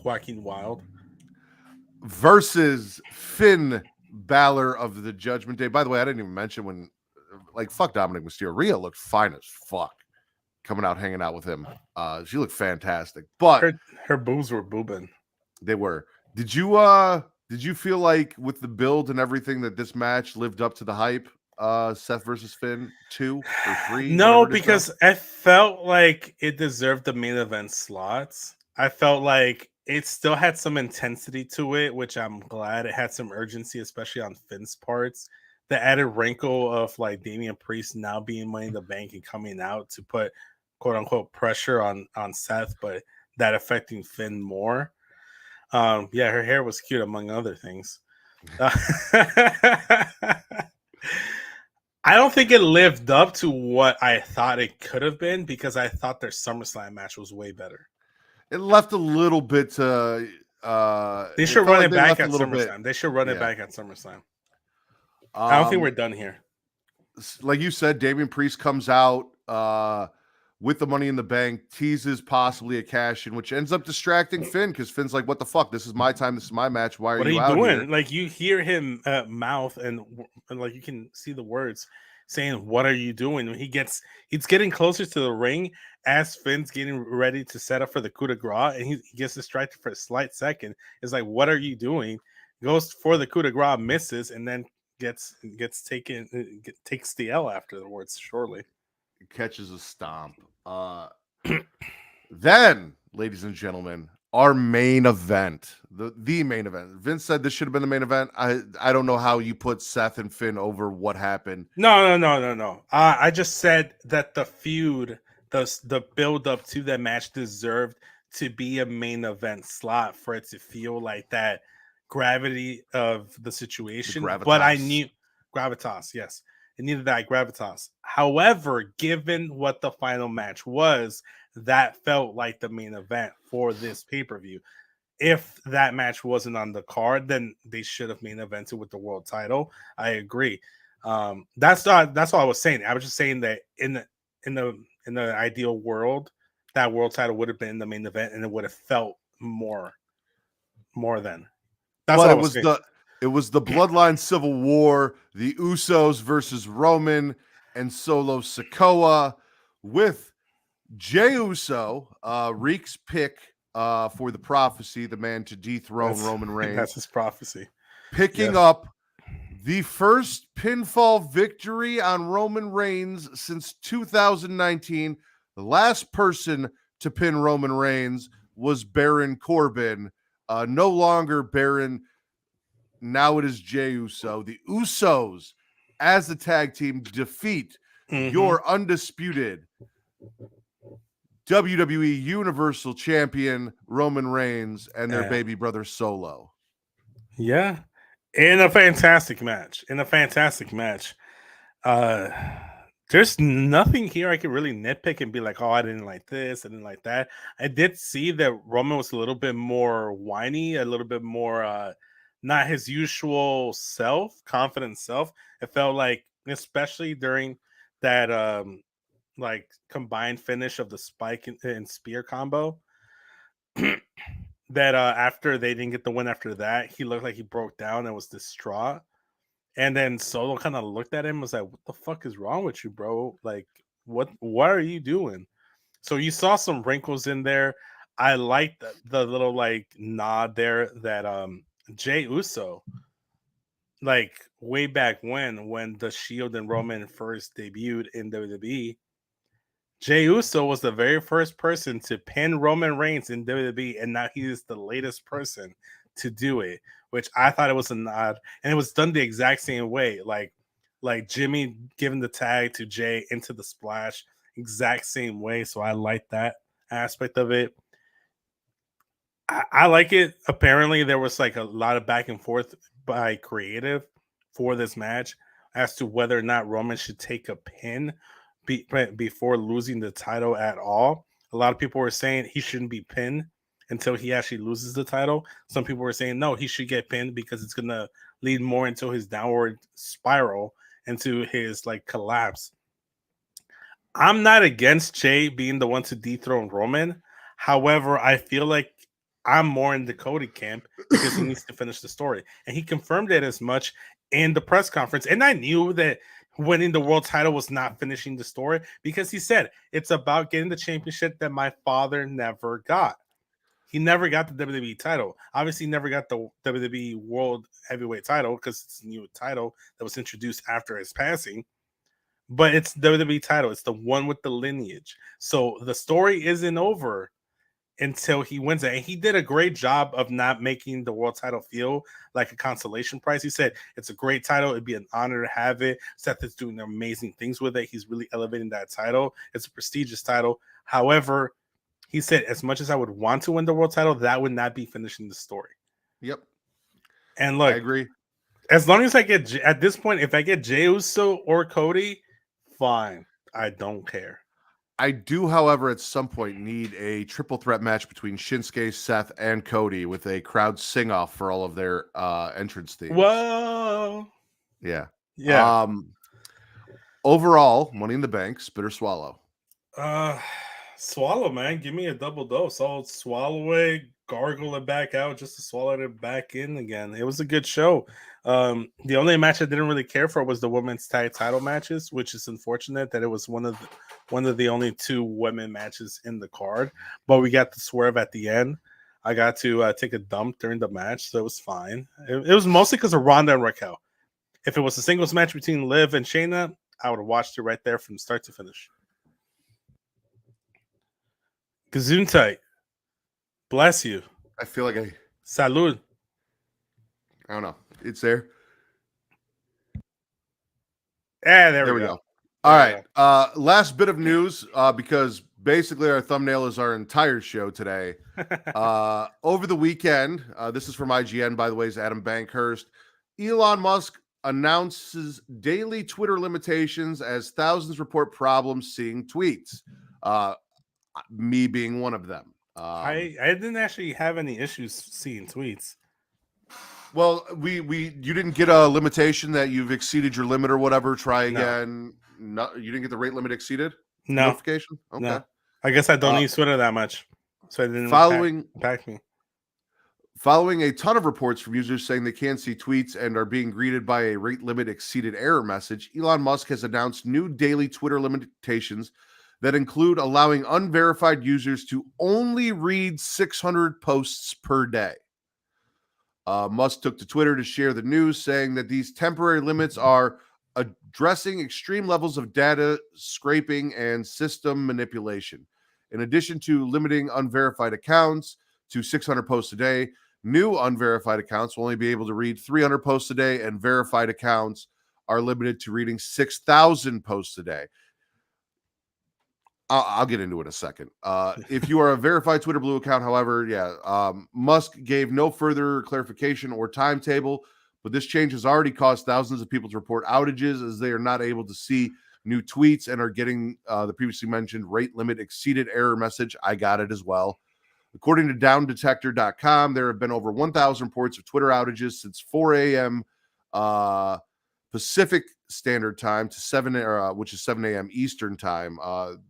Joaquin Wilde. Versus Finn Balor of the Judgment Day. By the way, I didn't even mention when, like, fuck Dominic Mysterio. Rhea looked fine as fuck coming out, hanging out with him. She looked fantastic, but her boobs were boobing. They were. Did you feel like with the build and everything that this match lived up to the hype? Seth versus Finn 2 or 3? No, because I felt like it deserved the main event slots. I felt like it still had some intensity to it, which I'm glad. It had some urgency, especially on Finn's parts. The added wrinkle of like Damian Priest now being Money in the Bank and coming out to put quote unquote pressure on Seth, but that affecting Finn more. Yeah, her hair was cute among other things. I don't think it lived up to what I thought it could have been because I thought their SummerSlam match was way better. It left a little bit to they should run it back at SummerSlam. They should run it back at SummerSlam. I don't think we're done here. Like you said, Damian Priest comes out with the Money in the Bank, teases possibly a cash in, which ends up distracting Finn because Finn's like, "What the fuck? This is my time. This is my match. Why are you out doing? Here? Like you hear him mouth and like you can see the words saying, "What are you doing?" When he's getting closer to the ring as Finn's getting ready to set up for the coup de grace, and he gets distracted for a slight second. It's like, "What are you doing?" Goes for the coup de grace, misses, and then takes the L afterwards. Surely catches a stomp. Then, ladies and gentlemen, our main event, the main event. Vince said this should have been the main event. I don't know how you put Seth and Finn over what happened. No. I just said that the feud, the build up to that match deserved to be a main event slot for it to feel like that gravity of the situation. But I knew gravitas, yes, it needed that gravitas. However, given what the final match was, that felt like the main event for this pay-per-view. If that match wasn't on the card, then they should have main evented with the world title. I agree. That's all I was saying. I was just saying that in the ideal world, that world title would have been in the main event, and it would have felt more than. That's But all I it was was saying. the Bloodline Civil War, the Usos versus Roman and Solo Sikoa, with Jey Uso, Reek's pick for the prophecy, the man to dethrone Roman Reigns. That's his prophecy. Picking up the first pinfall victory on Roman Reigns since 2019. The last person to pin Roman Reigns was Baron Corbin. No longer Baron. Now it is Jey Uso. The Usos, as the tag team, defeat your undisputed WWE Universal Champion Roman Reigns and their baby brother Solo. Yeah. In a fantastic match. There's nothing here I could really nitpick and be like, oh, I didn't like this, I didn't like that. I did see that Roman was a little bit more whiny, a little bit more not his usual confident self. It felt like, especially during that like combined finish of the spike and spear combo, that after they didn't get the win after that, he looked like he broke down and was distraught. And then Solo kind of looked at him and was like, what the fuck is wrong with you, bro? Like, what are you doing? So you saw some wrinkles in there. I liked the little like nod there that Jey Uso, like way back when the Shield and Roman first debuted in WWE, Jey Uso was the very first person to pin Roman Reigns in WWE, and now he is the latest person to do it, which I thought it was a nod, and it was done the exact same way, like Jimmy giving the tag to Jey into the splash, exact same way. So I like that aspect of it. I like it. Apparently, there was like a lot of back and forth by creative for this match as to whether or not Roman should take a pin before losing the title at all. A lot of people were saying he shouldn't be pinned until he actually loses the title. Some people were saying no, he should get pinned because it's going to lead more into his downward spiral, into his like collapse. I'm not against Jey being the one to dethrone Roman. However, I feel like I'm more in the Cody camp because he needs to finish the story. And he confirmed it as much in the press conference. And I knew that winning the world title was not finishing the story, because he said it's about getting the championship that my father never got. He never got the WWE title. Obviously, he never got the WWE World Heavyweight title because it's a new title that was introduced after his passing. But it's the WWE title. It's the one with the lineage. So the story isn't over until he wins it. And he did a great job of not making the world title feel like a consolation prize. He said it's a great title. It'd be an honor to have it. Seth is doing amazing things with it. He's really elevating that title. It's a prestigious title. However, he said, as much as I would want to win the world title, that would not be finishing the story. Yep. And look, I agree. As long as I get, at this point, if I get Jey Uso or Cody, fine. I don't care. I do, however, at some point need a triple threat match between Shinsuke, Seth, and Cody with a crowd sing off for all of their entrance themes. Whoa. Yeah. Yeah. Overall, Money in the Bank, spit or swallow? Swallow, man. Give me a double dose. I'll swallow it, gargle it back out just to swallow it back in again. It was a good show. The only match I didn't really care for was the women's tag title matches, which is unfortunate that it was one of the only two women matches in the card. But we got the swerve at the end. I got to take a dump during the match, so it was fine. It was mostly because of Ronda and Raquel. If it was a singles match between Liv and Shayna, I would have watched it right there from start to finish. Gesundheit. Bless you. I feel like Salud. I don't know. It's there. Yeah, there we go. All right. Last bit of news, because basically our thumbnail is our entire show today. Over the weekend, this is from IGN, by the way, is Adam Bankhurst. Elon Musk announces daily Twitter limitations as thousands report problems seeing tweets. Me being one of them. I didn't actually have any issues seeing tweets. Well, you didn't get a limitation that you've exceeded your limit or whatever. Try again. No, you didn't get the rate limit exceeded? No. Notification? Okay. No. I guess I don't use Twitter that much. So it didn't impact me. Following a ton of reports from users saying they can't see tweets and are being greeted by a rate limit exceeded error message, Elon Musk has announced new daily Twitter limitations that include allowing unverified users to only read 600 posts per day. Musk took to Twitter to share the news, saying that these temporary limits are addressing extreme levels of data scraping and system manipulation. In addition to limiting unverified accounts to 600 posts a day, new unverified accounts will only be able to read 300 posts a day, and verified accounts are limited to reading 6,000 posts a day. I'll get into it in a second. If you are a verified Twitter Blue account, however, Musk gave no further clarification or timetable, but this change has already caused thousands of people to report outages as they are not able to see new tweets and are getting the previously mentioned rate limit exceeded error message. I got it as well. According to downdetector.com, there have been over 1,000 reports of Twitter outages since 4 a.m. Pacific Standard Time to 7, which is 7 a.m. Eastern Time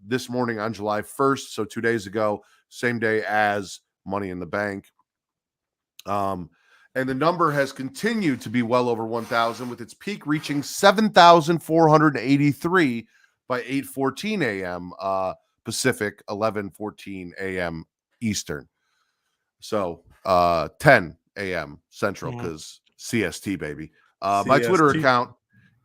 this morning on July 1st. So 2 days ago, same day as Money in the Bank. And the number has continued to be well over 1,000, with its peak reaching 7,483 by 8:14 a.m. Pacific, 11:14 a.m. Eastern. So 10 a.m. Central, because CST, baby. My Twitter account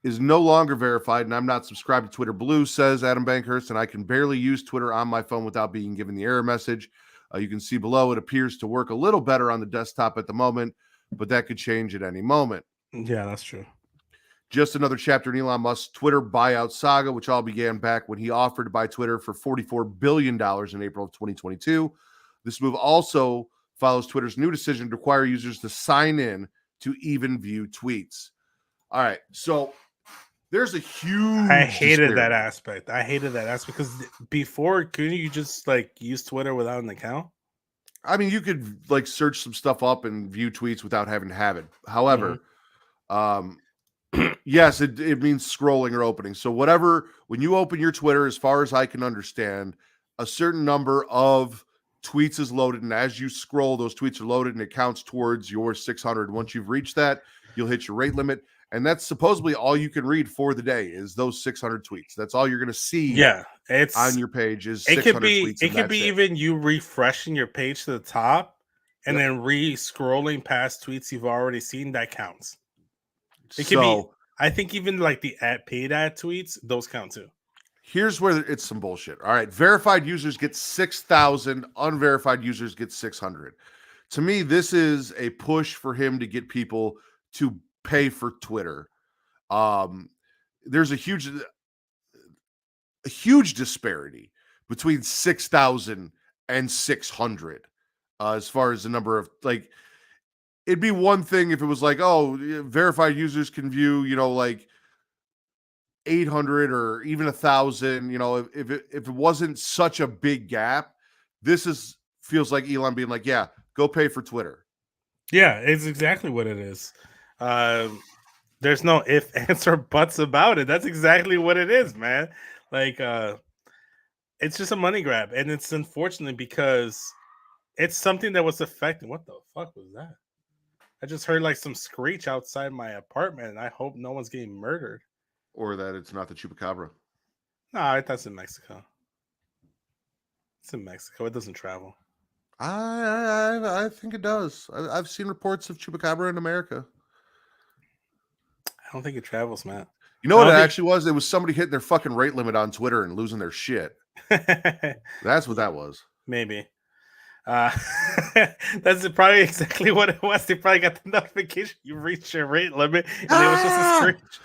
is no longer verified, and I'm not subscribed to Twitter Blue, says Adam Bankhurst, and I can barely use Twitter on my phone without being given the error message. You can see below it appears to work a little better on the desktop at the moment, but that could change at any moment. Yeah, that's true. Just another chapter in Elon Musk's Twitter buyout saga, which all began back when he offered to buy Twitter for $44 billion in April of 2022. This move also follows Twitter's new decision to require users to sign in to even view tweets. All right, so there's a huge I hated that aspect because before, couldn't you just use Twitter without an account? I mean, you could search some stuff up and view tweets without having to have it. However, yes, it means scrolling or opening. So when you open your Twitter, as far as I can understand, a certain number of tweets is loaded, and as you scroll, those tweets are loaded and it counts towards your 600. Once you've reached that, you'll hit your rate limit, and that's supposedly all you can read for the day is those 600 tweets. That's all you're going to see. Yeah, it's on your page is 600 tweets. It could be even you refreshing your page to the top and then re-scrolling past tweets you've already seen. That counts. It could be. I think even the paid ad tweets, those count too. Here's where it's some bullshit. All right, verified users get 6,000, unverified users get 600. To me, this is a push for him to get people to pay for Twitter. There's a huge disparity between 6,000 and 600 as far as the number of it'd be one thing if it was verified users can view 800 or even 1,000. If it wasn't such a big gap, this feels like Elon being yeah, go pay for Twitter. Yeah, it's exactly what it is. There's no if, ands, or buts about it. That's exactly what it is, man. It's just a money grab, and it's unfortunate because it's something that was affecting. What the fuck was that? I just heard some screech outside my apartment, and I hope no one's getting murdered. Or that it's not the chupacabra. No, that's in Mexico. It's in Mexico. It doesn't travel. I think it does. I've seen reports of chupacabra in America. I don't think it travels, Matt. You know what it actually was? It was somebody hitting their fucking rate limit on Twitter and losing their shit. That's what that was. Maybe. That's probably exactly what it was. They probably got the notification you reached your rate limit, and it was just a screech.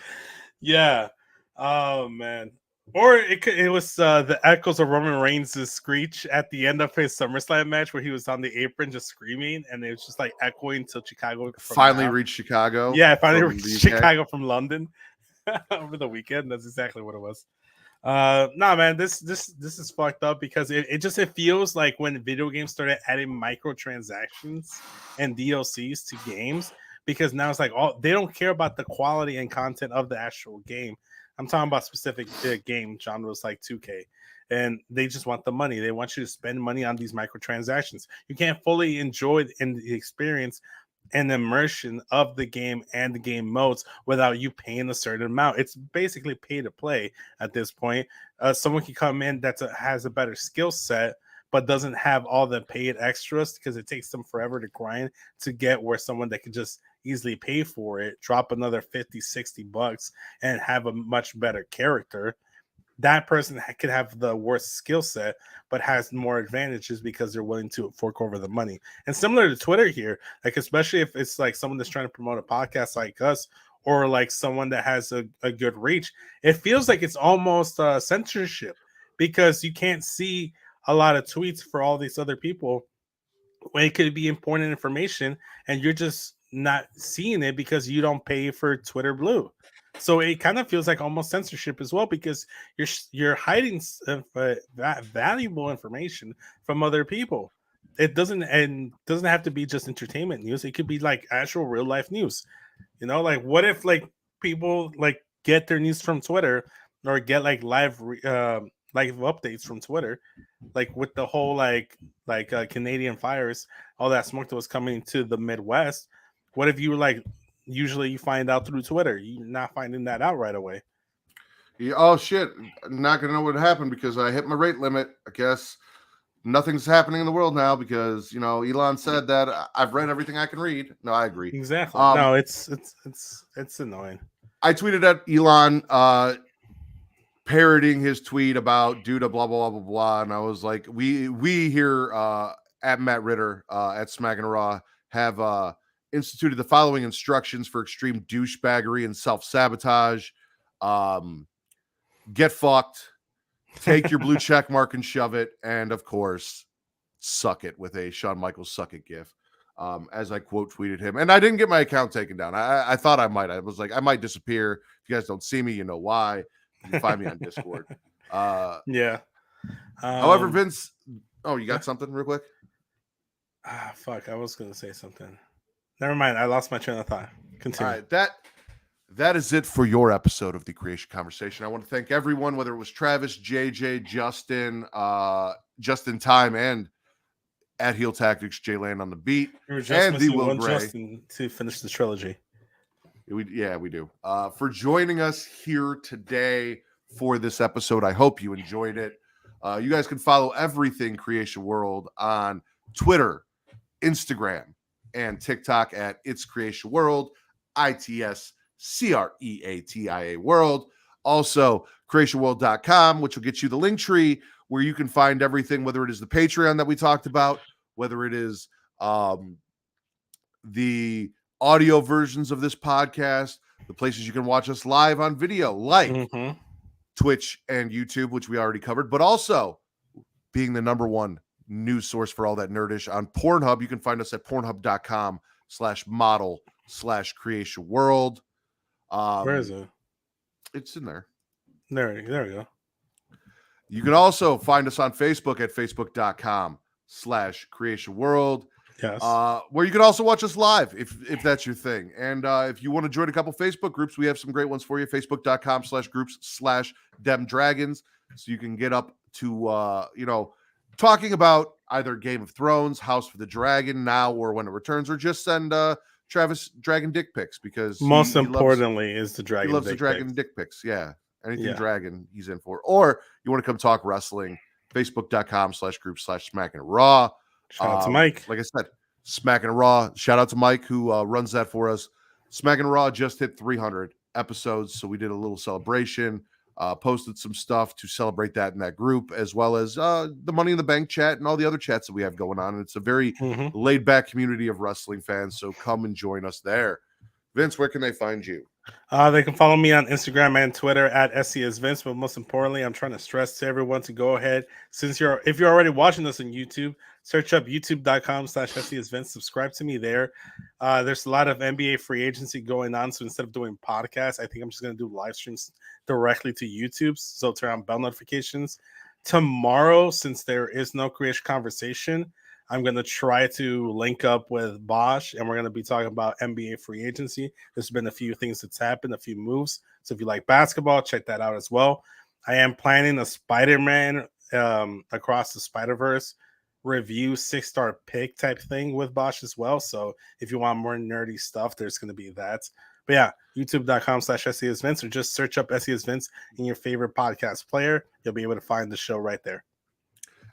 Yeah. Oh man. Or it was the echoes of Roman Reigns' screech at the end of his SummerSlam match where he was on the apron just screaming, and it was just like echoing till Chicago. Finally reached Chicago. Yeah, finally reached Chicago from London over the weekend. That's exactly what it was. Nah, man, this is fucked up because it feels like when video games started adding microtransactions and DLCs to games, because now it's like they don't care about the quality and content of the actual game. I'm talking about specific game genres like 2K, and they just want the money. They want you to spend money on these microtransactions. You can't fully enjoy the experience and immersion of the game and the game modes without you paying a certain amount. It's basically pay to play at this point. Someone can come in that has a better skill set but doesn't have all the paid extras because it takes them forever to grind to get where someone that can just easily pay for it, drop another 50-60 bucks and have a much better character. That person could have the worst skill set, but has more advantages because they're willing to fork over the money. And similar to Twitter here, like especially if it's like someone that's trying to promote a podcast like us, or like someone that has a good reach, it feels like it's almost censorship because you can't see a lot of tweets for all these other people when it could be important information, and you're just not seeing it because you don't pay for Twitter Blue. So it kind of feels like almost censorship as well because you're hiding valuable information from other people. It doesn't have to be just entertainment news. It could be like actual real life news. You know, like what if like people like get their news from Twitter or get like live updates from Twitter, like with the whole Canadian fires, all that smoke that was coming to the Midwest. What if you were like? Usually you find out through Twitter. You're not finding that out right away. Yeah, oh shit. I'm not gonna know what happened because I hit my rate limit. I guess nothing's happening in the world now because Elon said that I've read everything I can read. No, I agree. Exactly. No, it's annoying. I tweeted at Elon parroting his tweet about due to blah blah blah blah blah, and I was like, we here at Matt Ritter at Smack and Raw have instituted the following instructions for extreme douchebaggery and self-sabotage. Get fucked, take your blue check mark and shove it, and of course, suck it with a Shawn Michaels suck it gif. As I quote tweeted him. And I didn't get my account taken down. I thought I might. I was like, I might disappear. If you guys don't see me, you know why. You can find me on Discord. Yeah. However, Vince, you got something real quick? Fuck. I was going to say something. Never mind. I lost my train of thought. Continue. All right, that is it for your episode of the Creatia Conversation. I want to thank everyone, whether it was Travis, JJ, Justin, Justin Time, and at Heel Tactics, Jay Land on the beat, and the Will Gray Justin to finish the trilogy. We do. For joining us here today for this episode. I hope you enjoyed it. You guys can follow everything Creatia World on Twitter, Instagram, and TikTok at It's Creatia World, ITSCREATIA World. Also, CreatiaWorld.com, which will get you the link tree where you can find everything, whether it is the Patreon that we talked about, whether it is the audio versions of this podcast, the places you can watch us live on video, like Twitch and YouTube, which we already covered, but also being the number one news source for all that nerdish on Pornhub. You can find us at pornhub.com/model/Creatia World. Where is it? It's in there. There we go. You can also find us on Facebook at facebook.com/Creatia World. Yes. Where you can also watch us live if that's your thing. And if you want to join a couple Facebook groups, we have some great ones for you. Facebook.com/groups/DemDragons. So you can get up to talking about either Game of Thrones, House of the Dragon now or when it returns, or just send Travis dragon dick pics because most importantly is the dragon. He loves the dragon dick pics. Yeah. Anything dragon he's in for. Or you want to come talk wrestling, Facebook.com/group/Smacking Raw. Shout out to Mike. Like I said, Smacking Raw. Shout out to Mike who runs that for us. Smacking Raw just hit 300 episodes, so we did a little celebration. posted some stuff to celebrate that in that group, as well as the Money in the Bank chat and all the other chats that we have going on. And it's a very laid back community of wrestling fans. So come and join us there. Vince, where can they find you? They can follow me on Instagram and Twitter at SCSVince. But most importantly, I'm trying to stress to everyone to go ahead. If you're already watching us on YouTube, search up youtube.com/SCSVince. Subscribe to me there. There's a lot of NBA free agency going on. So instead of doing podcasts, I think I'm just going to do live streams directly to YouTube. So turn on bell notifications. Tomorrow, since there is no Creatia Conversation, I'm going to try to link up with Bosch, and we're going to be talking about NBA free agency. There's been a few things that's happened, a few moves. So if you like basketball, check that out as well. I am planning a Spider-Man Across the Spider-Verse review 6-star pick type thing with Bosch as well. So if you want more nerdy stuff, there's going to be that. But yeah, youtube.com/SCSVince, or just search up SCSVince in your favorite podcast player. You'll be able to find the show right there.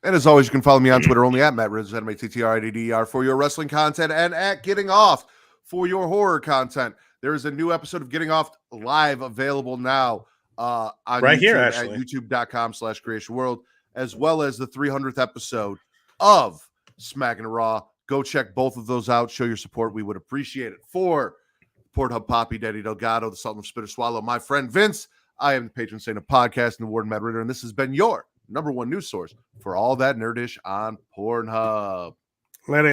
And as always, you can follow me on Twitter only at Matt Rizz, MATTRIDDER, for your wrestling content, and at Getting Off for your horror content. There is a new episode of Getting Off live available now on right YouTube here, at actually. youtube.com/Creatia World, as well as the 300th episode of Smacking Raw. Go check both of those out. Show your support. We would appreciate it. For Pornhub Poppy, Daddy Delgado, the Sultan of Spitter Swallow, my friend Vince, I am the patron saint of podcast and the Warden Matt Ritter, and this has been your #1 news source for all that nerdish on Pornhub. Later.